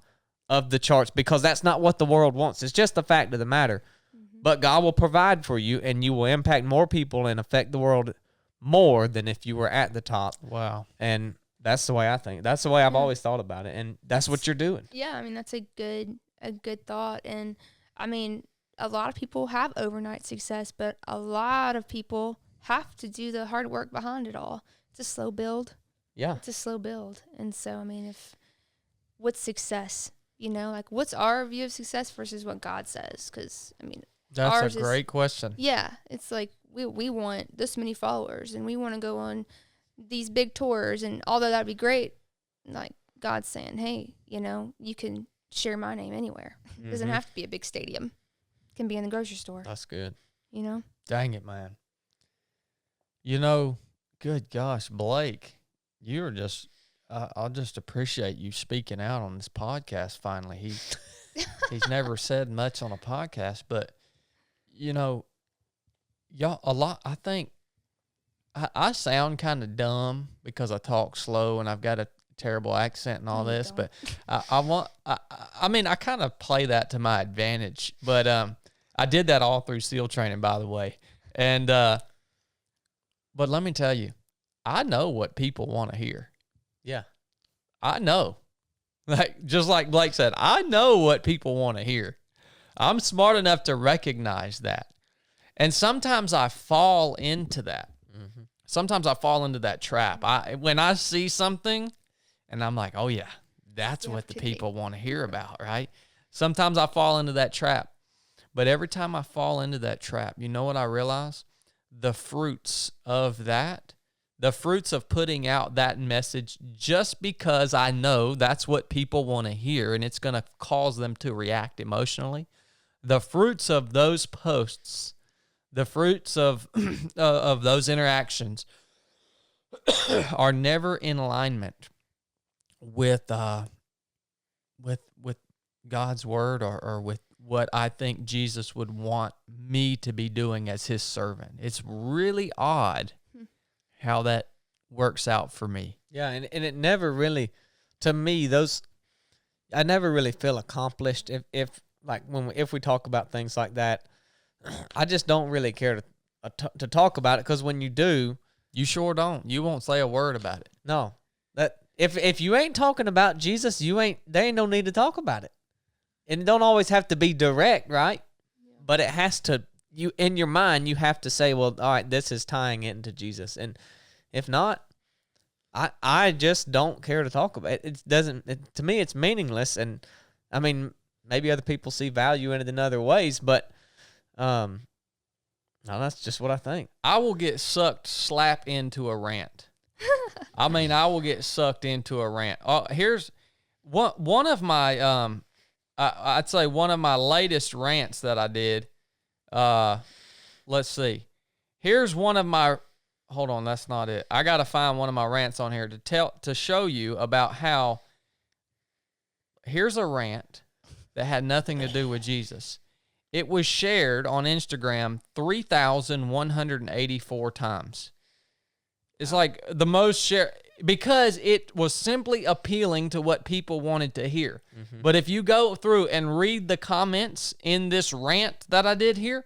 B: of the charts, because that's not what the world wants. It's just the fact of the matter. Mm-hmm. But God will provide for you, and you will impact more people and affect the world more than if you were at the top.
A: Wow.
B: And that's the way I think. That's the way I've always thought about it, and that's what you're doing.
C: Yeah, I mean, that's a good thought. And I mean, a lot of people have overnight success, but a lot of people have to do the hard work behind it all. It's a slow build.
B: Yeah.
C: It's a slow build. And so, I mean, what's success? You know, like, what's our view of success versus what God says? Because, I mean,
A: that's a great question.
C: Yeah. It's like, we want this many followers, and we want to go on these big tours, and although that'd be great, like, God's saying, hey, you know, you can share my name anywhere. It doesn't have to be a big stadium. It can be in the grocery store.
B: That's good.
C: You know?
A: Dang it, man. You know, good gosh, Blake, you're just, I'll just appreciate you speaking out on this podcast finally. He's never said much on a podcast, but, you know, y'all, I think, I sound kind of dumb because I talk slow and I've got a terrible accent and all this, but I mean, I kind of play that to my advantage, but I did that all through SEAL training, by the way. And, but let me tell you, I know what people want to hear.
B: Yeah.
A: I know. Like, just like Blake said, I know what people want to hear. I'm smart enough to recognize that. And sometimes I fall into that. Mm-hmm. Sometimes I fall into that trap. When I see something and I'm like, oh yeah, that's what the people want to hear about, right? Sometimes I fall into that trap. But every time I fall into that trap, you know what I realize? The fruits of that, the fruits of putting out that message just because I know that's what people want to hear and it's going to cause them to react emotionally. The fruits of those posts, the fruits of of those interactions are never in alignment with God's word or with what I think Jesus would want me to be doing as his servant. It's really odd how that works out for me.
B: Yeah, and it never really, to me, I never really feel accomplished if we talk about things like that. I just don't really care to talk about it, because when you do,
A: you sure don't. You won't say a word about it.
B: No, that if you ain't talking about Jesus, there ain't no need to talk about it. And it don't always have to be direct, right? Yeah. But it has to, in your mind, you have to say, well, all right, this is tying it into Jesus. And if not, I just don't care to talk about it. To me, it's meaningless. And I mean, maybe other people see value in it in other ways, but no, that's just what I think.
A: I will get slap into a rant. I mean, I will get sucked into a rant. Here's one of my, I'd say one of my latest rants that I did. Let's see. Here's one of my, hold on, that's not it. I got to find one of my rants on here to show you about how, here's a rant that had nothing to do with Jesus. It was shared on Instagram 3,184 times. It's like the most share because it was simply appealing to what people wanted to hear. Mm-hmm. But if you go through and read the comments in this rant that I did here,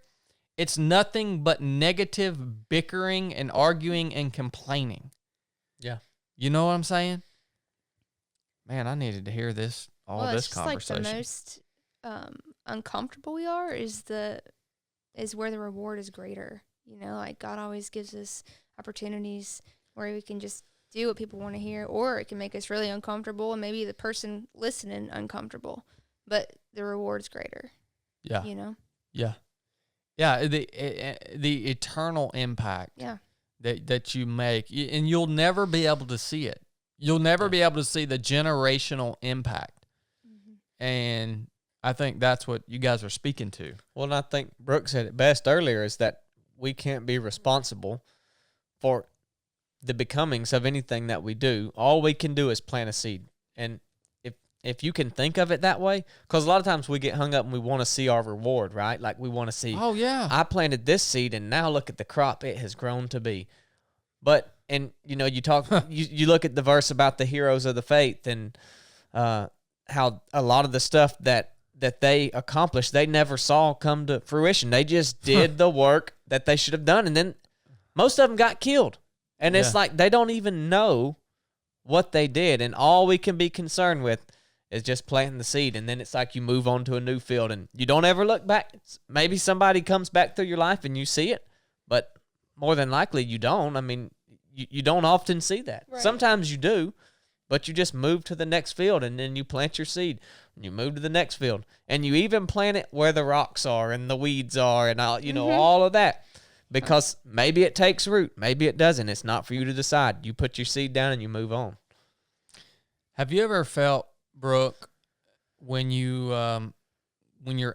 A: it's nothing but negative bickering and arguing and complaining.
B: Yeah.
A: You know what I'm saying? Man, I needed to hear this, this conversation.
C: Like the most uncomfortable we are is where the reward is greater. You know, like God always gives us opportunities where we can just do what people want to hear, or it can make us really uncomfortable and maybe the person listening uncomfortable, but the reward's greater.
A: Yeah.
C: You know?
A: Yeah. Yeah. The eternal impact.
C: Yeah.
A: That you make, and you'll never be able to see it. You'll never be able to see the generational impact. Mm-hmm. And I think that's what you guys are speaking to.
B: Well, and I think Brooke said it best earlier is that we can't be responsible for the becomings of anything that we do. All we can do is plant a seed. And if you can think of it that way, because a lot of times we get hung up and we want to see our reward, right? Like we want to see,
A: oh, yeah,
B: I planted this seed and now look at the crop it has grown to be. But, and you know, you talk, you look at the verse about the heroes of the faith and how a lot of the stuff that they accomplished, they never saw come to fruition. They just did the work that they should have done. And then most of them got killed. And it's like they don't even know what they did. And all we can be concerned with is just planting the seed. And then it's like you move on to a new field and you don't ever look back. Maybe somebody comes back through your life and you see it, but more than likely you don't. I mean, you don't often see that. Right. Sometimes you do, but you just move to the next field and then you plant your seed and you move to the next field and you even plant it where the rocks are and the weeds are and all, you know, all of that. Because maybe it takes root, maybe it doesn't. It's not for you to decide. You put your seed down and you move on.
A: Have you ever felt, Brooke, when you're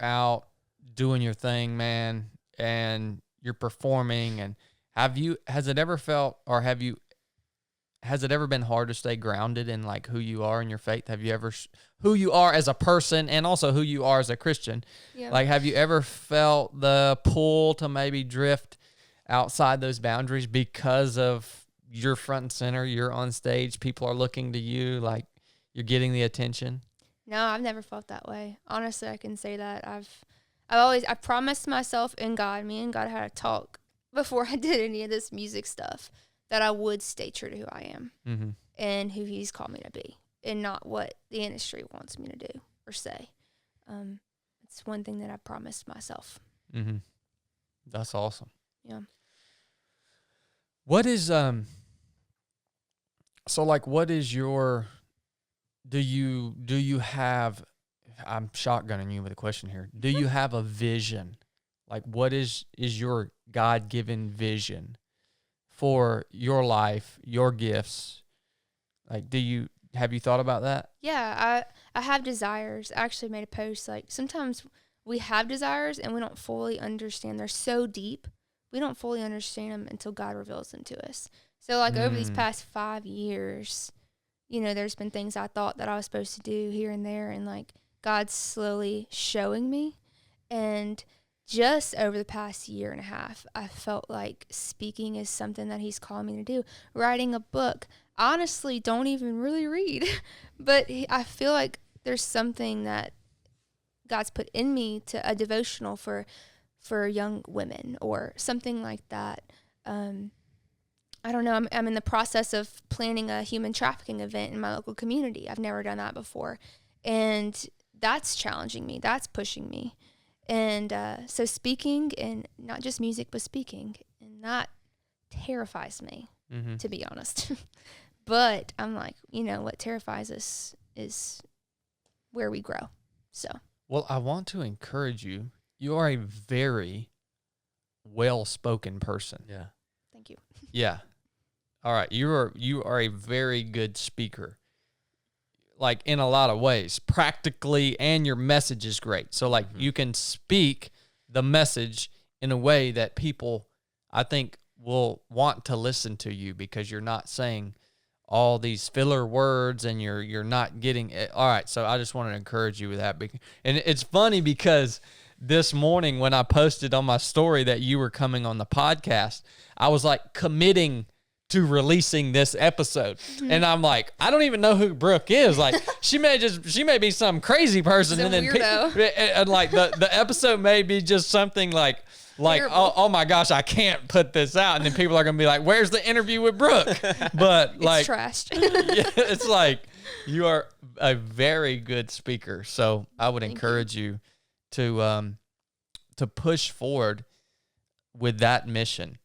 A: out doing your thing, man, and you're performing, and has it ever been hard to stay grounded in like who you are in your faith? Have you ever who you are as a person and also who you are as a Christian? Yeah. Like, have you ever felt the pull to maybe drift outside those boundaries because of you're front and center, you're on stage, people are looking to you, like you're getting the attention?
C: No, I've never felt that way. Honestly, I can say that. I promised myself in God, me and God had a talk before I did any of this music stuff, that I would stay true to who I am and who He's called me to be, and not what the industry wants me to do or say. It's one thing that I promised myself.
A: Mm-hmm. That's awesome.
C: Yeah.
A: What is so like what is your do you have, I'm shotgunning you with a question here. Do you have a vision? Like what is your God-given vision for your life, your gifts? Like have you thought about that?
C: Yeah, I have desires. I actually made a post, like sometimes we have desires and we don't fully understand. They're so deep. We don't fully understand them until God reveals them to us. So like over these past 5 years, you know, there's been things I thought that I was supposed to do here and there, and like God's slowly showing me. And just over the past year and a half, I felt like speaking is something that He's calling me to do. Writing a book. Honestly, don't even really read, but I feel like there's something that God's put in me, to a devotional for young women or something like that. I don't know. I'm in the process of planning a human trafficking event in my local community. I've never done that before, and that's challenging me. That's pushing me. And so speaking, and not just music, but speaking, and that terrifies me, to be honest. But I'm like, you know, what terrifies us is where we grow. So.
A: Well, I want to encourage you. You are a very well-spoken person.
B: Yeah.
C: Thank you.
A: Yeah. All right. You are a very good speaker. Like in a lot of ways, practically, and your message is great. So like you can speak the message in a way that people, I think, will want to listen to you, because you're not saying all these filler words and you're not getting it. All right, so I just want to encourage you with that. And it's funny because this morning when I posted on my story that you were coming on the podcast, I was like committing to releasing this episode. And I'm like, I don't even know who Brooke is. Like she may be some crazy person.
C: Some
A: and then
C: weirdo.
A: and like the episode may be just something like oh my gosh, I can't put this out. And then people are going to be like, where's the interview with Brooke? But like,
C: It's trashed.
A: yeah, it's like you are a very good speaker. So I would encourage you to push forward with that mission.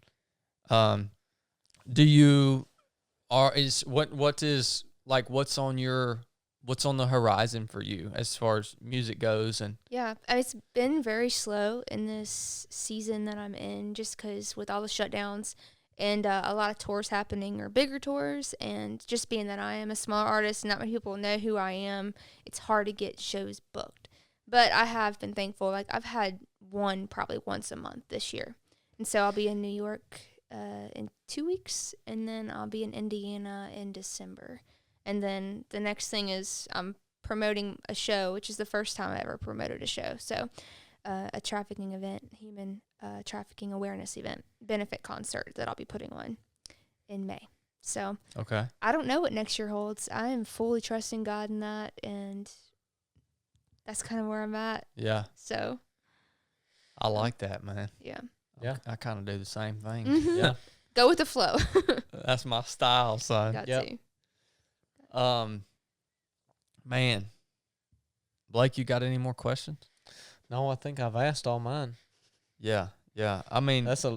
A: What's on the horizon for you as far as music goes? And
C: Yeah, it's been very slow in this season that I'm in, just because with all the shutdowns and a lot of tours happening, or bigger tours, and just being that I am a smaller artist, not many people know who I am, it's hard to get shows booked. But I have been thankful. Like I've had one probably once a month this year, and so I'll be in New York in 2 weeks, and then I'll be in Indiana in December. And then the next thing is I'm promoting a show, which is the first time I ever promoted a show. So a trafficking event, human trafficking awareness event, benefit concert that I'll be putting on in May. So
A: okay,
C: I don't know what next year holds. I am fully trusting God in that, and that's kind of where I'm at.
A: Yeah.
C: So
A: I like that, man.
C: yeah.
B: Yeah.
A: I kind of do the same thing.
C: Mhm.
B: Yeah.
C: Go with the flow.
A: That's my style, son.
C: Got
B: Yep.
C: to.
A: Man, Blake, you got any more questions?
B: No, I think I've asked all mine.
A: Yeah. I mean,
B: That's a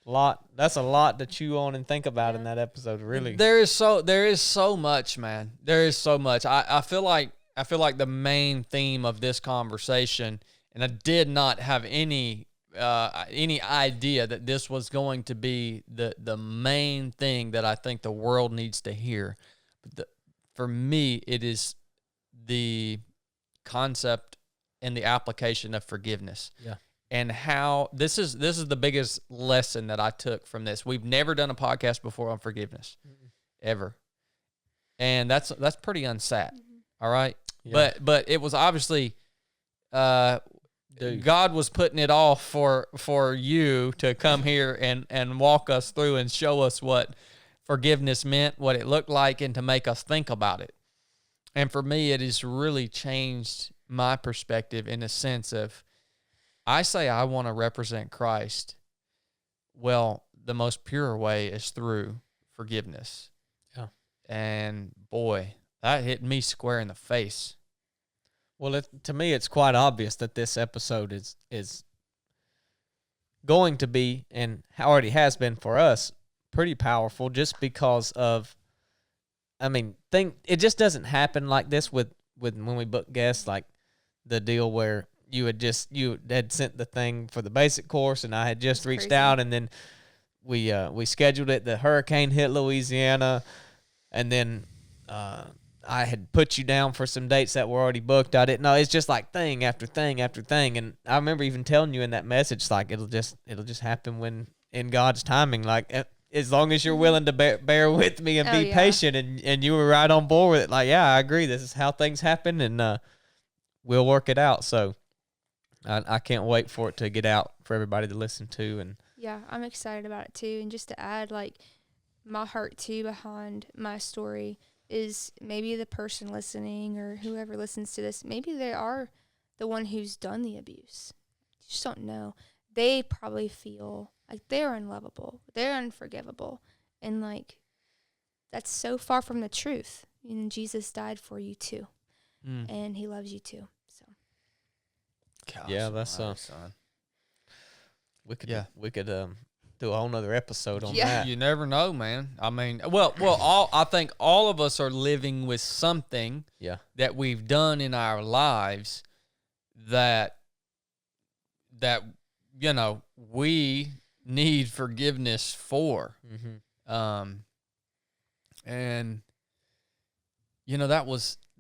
B: lot. That's a lot to chew on and think about in that episode. Really.
A: there is so much, man. There is so much. I feel like the main theme of this conversation, and I did not have any idea that this was going to be the main thing that I think the world needs to hear. But for me, it is the concept and the application of forgiveness.
B: Yeah.
A: And how this is the biggest lesson that I took from this. We've never done a podcast before on forgiveness, ever, and that's pretty unsat. All right,
B: Yeah.
A: but it was obviously God was putting it off for you to come here and walk us through and show us what forgiveness meant, what it looked like, and to make us think about it. And for me, it has really changed my perspective in a sense of, I say I want to represent Christ. Well, the most pure way is through forgiveness.
B: Yeah.
A: And boy, that hit me square in the face.
B: Well, to me, it's quite obvious that this episode is going to be, and already has been for us, pretty powerful, just because of, I mean, it just doesn't happen like this with when we book guests, like the deal where you had sent the thing for the basic course, and I had just reached
C: crazy.
B: out, and then we scheduled it. The hurricane hit Louisiana, and then I had put you down for some dates that were already booked. I didn't know. It's just like thing after thing after thing. And I remember even telling you in that message, like, it'll just happen when in God's timing. Like, as long as you're willing to bear with me and be patient, and you were right on board with it. Like, yeah, I agree. This is how things happen, and we'll work it out. So I can't wait for it to get out for everybody to listen to. And
C: Yeah, I'm excited about it too. And just to add, like, my heart too behind my story is maybe the person listening or whoever listens to this, maybe they are the one who's done the abuse. You just don't know. They probably feel like they're unlovable, they're unforgivable, and like that's so far from the truth. And Jesus died for you too, and He loves you too. So,
A: Gosh,
B: yeah, that's
A: son.
B: we could do a whole nother episode on
C: Yeah.
B: that.
A: You never know, man. I mean, well, I think all of us are living with something
B: Yeah.
A: that we've done in our lives that we need forgiveness for.
B: Mm-hmm.
A: And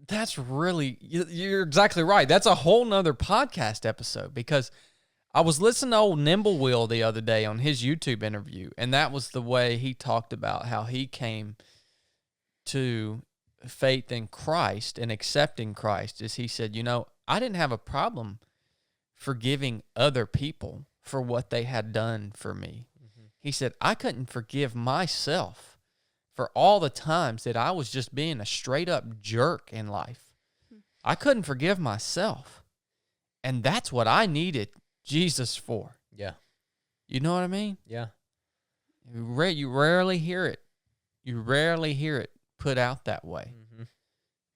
A: that's really, you're exactly right. That's a whole nother podcast episode, because I was listening to old Nimblewheel the other day on his YouTube interview, and that was the way he talked about how he came to faith in Christ and accepting Christ is he said, I didn't have a problem forgiving other people for what they had done for me. Mm-hmm. He said, I couldn't forgive myself for all the times that I was just being a straight up jerk in life. I couldn't forgive myself. And that's what I needed Jesus for.
B: Yeah.
A: You know what I mean?
B: Yeah.
A: You rarely hear it. You rarely hear it put out that way. Mm-hmm.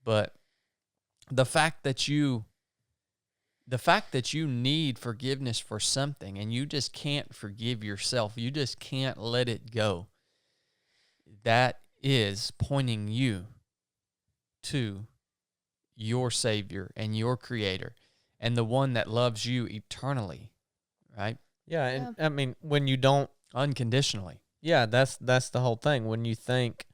A: But the fact that you need forgiveness for something and you just can't forgive yourself, you just can't let it go, that is pointing you to your Savior and your Creator and the one that loves you eternally, right?
B: Yeah, and I mean, when you don't...
A: Unconditionally.
B: Yeah, that's the whole thing. When you think,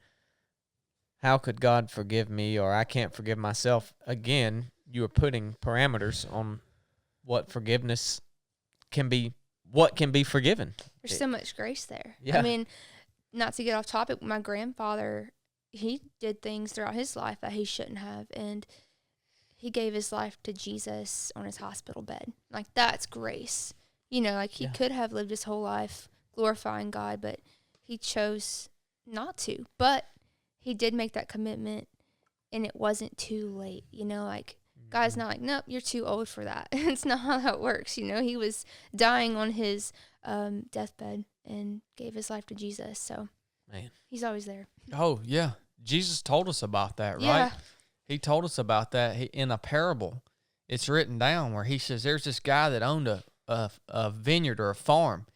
B: how could God forgive me, or I can't forgive myself, again, you are putting parameters on what forgiveness can be, what can be forgiven.
C: There's so much grace there.
B: Yeah.
C: I mean, not to get off topic, my grandfather, he did things throughout his life that he shouldn't have, and he gave his life to Jesus on his hospital bed. Like, that's grace. He could have lived his whole life glorifying God, but he chose not to. But he did make that commitment, and it wasn't too late. God's not like, nope, you're too old for that. It's not how that works. He was dying on his deathbed and gave his life to Jesus. So,
B: man,
C: he's always there.
A: Oh, yeah. Jesus told us about that, right?
C: Yeah.
A: He told us about that in a parable. It's written down where he says there's this guy that owned a vineyard or a farm.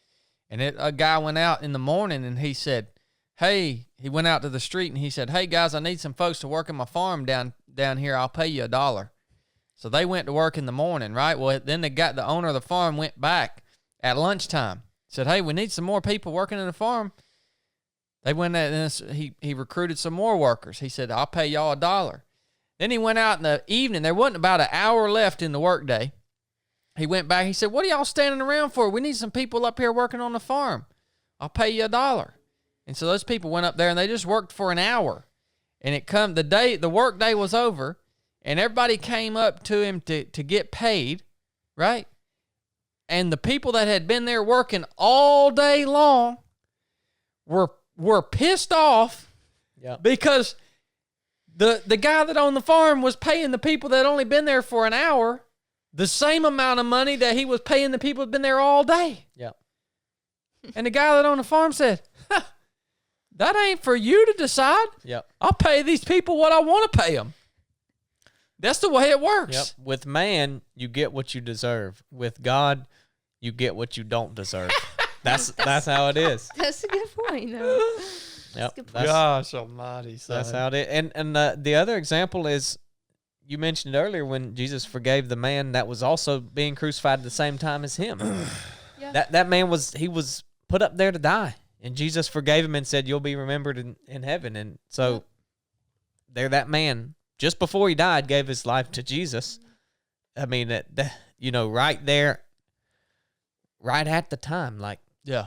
A: And a guy went out in the morning and he said, hey, he went out to the street and he said, hey, guys, I need some folks to work in my farm down here. I'll pay you $1. So they went to work in the morning, right? Well, then the owner of the farm went back at lunchtime. Said, hey, we need some more people working in the farm. They went out and he recruited some more workers. He said, I'll pay y'all $1. Then he went out in the evening. There wasn't about an hour left in the workday. He went back. He said, what are y'all standing around for? We need some people up here working on the farm. I'll pay you $1. And so those people went up there and they just worked for an hour. And the work day was over, and everybody came up to him to get paid, right? And the people that had been there working all day long were pissed off because the guy that owned the farm was paying the people that had only been there for an hour the same amount of money that he was paying the people that had been there all day.
B: Yeah.
A: And the guy that owned the farm said, that ain't for you to decide.
B: Yep.
A: I'll pay these people what I want to pay them. That's the way it works.
B: Yep. With man, you get what you deserve. With God, you get what you don't deserve. That's how it is.
C: That's a good point, though.
B: Yep.
A: Gosh almighty. Son.
B: That's how it is. And the other example is, you mentioned earlier when Jesus forgave the man that was also being crucified at the same time as him.
C: Yeah.
B: That man was put up there to die, and Jesus forgave him and said, you'll be remembered in heaven. And so there that man, just before he died, gave his life to Jesus. I mean, right there, right at the time, like,
A: Yeah,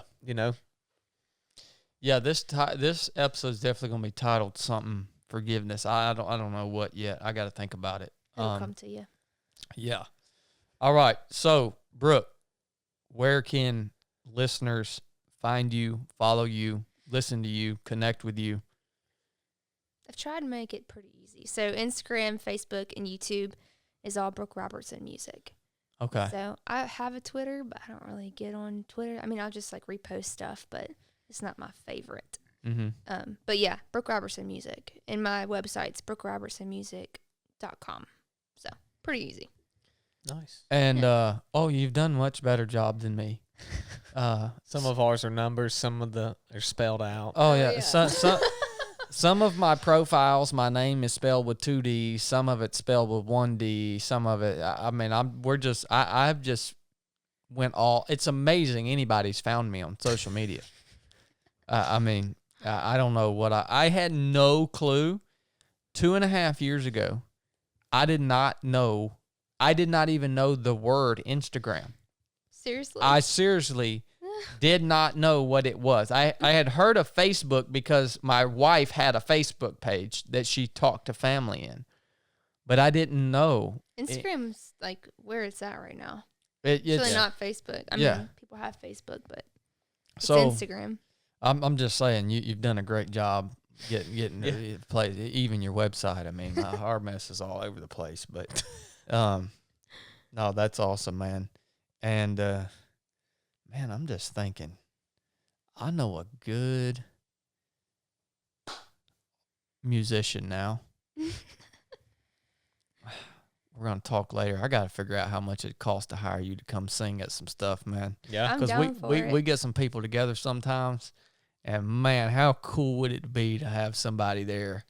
A: this episode is definitely gonna be titled something forgiveness. I don't know what yet. I got to think about it.
C: It'll come to you.
A: Yeah. All right. So, Brooke, where can listeners find you, follow you, listen to you, connect with you?
C: I've tried to make it pretty easy. So Instagram, Facebook, and YouTube is all Brooke Robertson music.
A: Okay.
C: So I have a Twitter, but I don't really get on Twitter. I mean, I'll just repost stuff, but it's not my favorite.
A: Mm-hmm.
C: But yeah, Brooke Robertson music. And my website's brookerobertsonmusic.com. So pretty easy.
B: nice.
A: And you've done much better job than me.
B: Some of ours are numbers. Some of are spelled out.
A: Oh yeah. Some of my profiles, my name is spelled with 2 D's. Some of it's spelled with 1 D. Some of it, I've just went all. It's amazing anybody's found me on social media. I don't know what I had no clue. 2.5 years ago, I did not even know the word Instagram.
C: Seriously?
A: I seriously Did not know what it was. I had heard of Facebook because my wife had a Facebook page that she talked to family in, but I didn't know.
C: Instagram's like where it's at right now.
A: It's
C: really not Facebook. I mean, people have Facebook, but it's Instagram.
A: I'm just saying you've done a great job getting the place, even your website. I mean, our mess is all over the place, but no, that's awesome, man. And man, I'm just thinking, I know a good musician now. We're going to talk later. I got to figure out how much it costs to hire you to come sing at some stuff, man.
B: Yeah.
A: Because we get some people together sometimes, and man, how cool would it be to have somebody there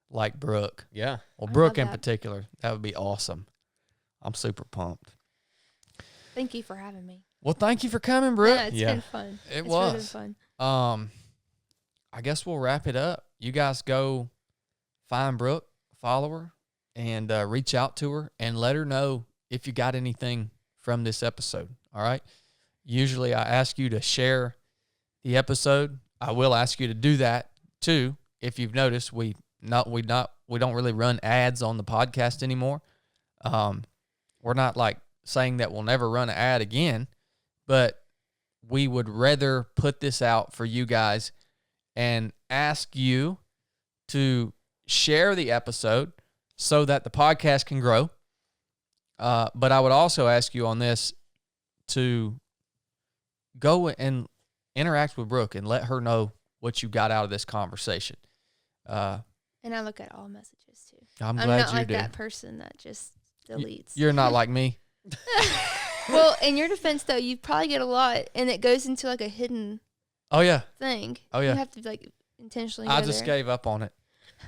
A: like Brooke?
B: Yeah.
A: Well, Brooke in particular, that would be awesome. I'm super pumped.
C: Thank you for having me.
A: Well, thank you for coming, Brooke.
C: Yeah, it's been fun.
A: It was
C: really fun.
A: I guess we'll wrap it up. You guys go find Brooke, follow her, and reach out to her and let her know if you got anything from this episode. All right. Usually I ask you to share the episode. I will ask you to do that too. If you've noticed, we don't really run ads on the podcast anymore. We're not like saying that we'll never run an ad again, but we would rather put this out for you guys and ask you to share the episode so that the podcast can grow. But I would also ask you on this to go and interact with Brooke and let her know what you got out of this conversation.
C: And I look at all messages too.
A: I'm glad
C: not
A: you
C: like
A: do.
C: that person that just deletes.
A: You're not like me.
C: Well, in your defense though, you probably get a lot, and it goes into like a hidden
A: Oh yeah.
C: thing.
A: Oh yeah.
C: You have to like intentionally.
A: I
C: go
A: just
C: there.
A: gave up on it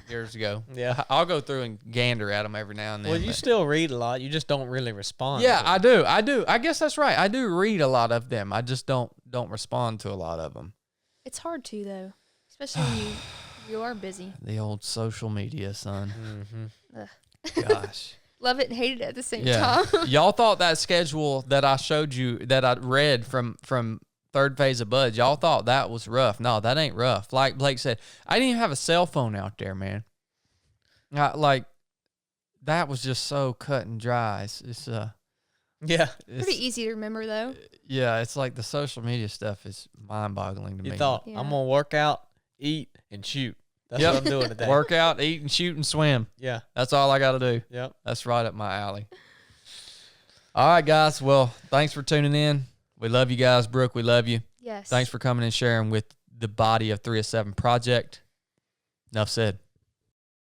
A: years ago.
B: Yeah.
A: I'll go through and gander at them every now and then.
B: Well, you still read a lot. You just don't really respond.
A: Yeah,
B: to
A: I
B: them.
A: do. I guess that's right. I do read a lot of them. I just don't respond to a lot of them.
C: It's hard to though, especially when you are busy.
A: The old social media, son.
B: Mm-hmm.
A: Gosh.
C: Love it and hate it at the same
A: Yeah.
C: time.
A: Y'all thought that schedule that I showed you, that I read from third phase of Buds, y'all thought that was rough. No, that ain't rough. Like Blake said, I didn't even have a cell phone out there, man. Like, that was just so cut and dry. It's
B: Yeah.
C: Pretty easy to remember though.
A: Yeah, it's like the social media stuff is mind-boggling to me.
B: You thought,
C: Yeah.
B: I'm going to work out, eat, and shoot. That's
A: Yep.
B: what I'm doing today.
A: Work out, eat, and shoot and swim.
B: Yeah.
A: That's all I got to do.
B: Yep.
A: That's right up my alley. All right, guys. Well, thanks for tuning in. We love you guys. Brooke, we love you.
C: Yes.
A: Thanks for coming and sharing with the body of 307 Project. Nuff said.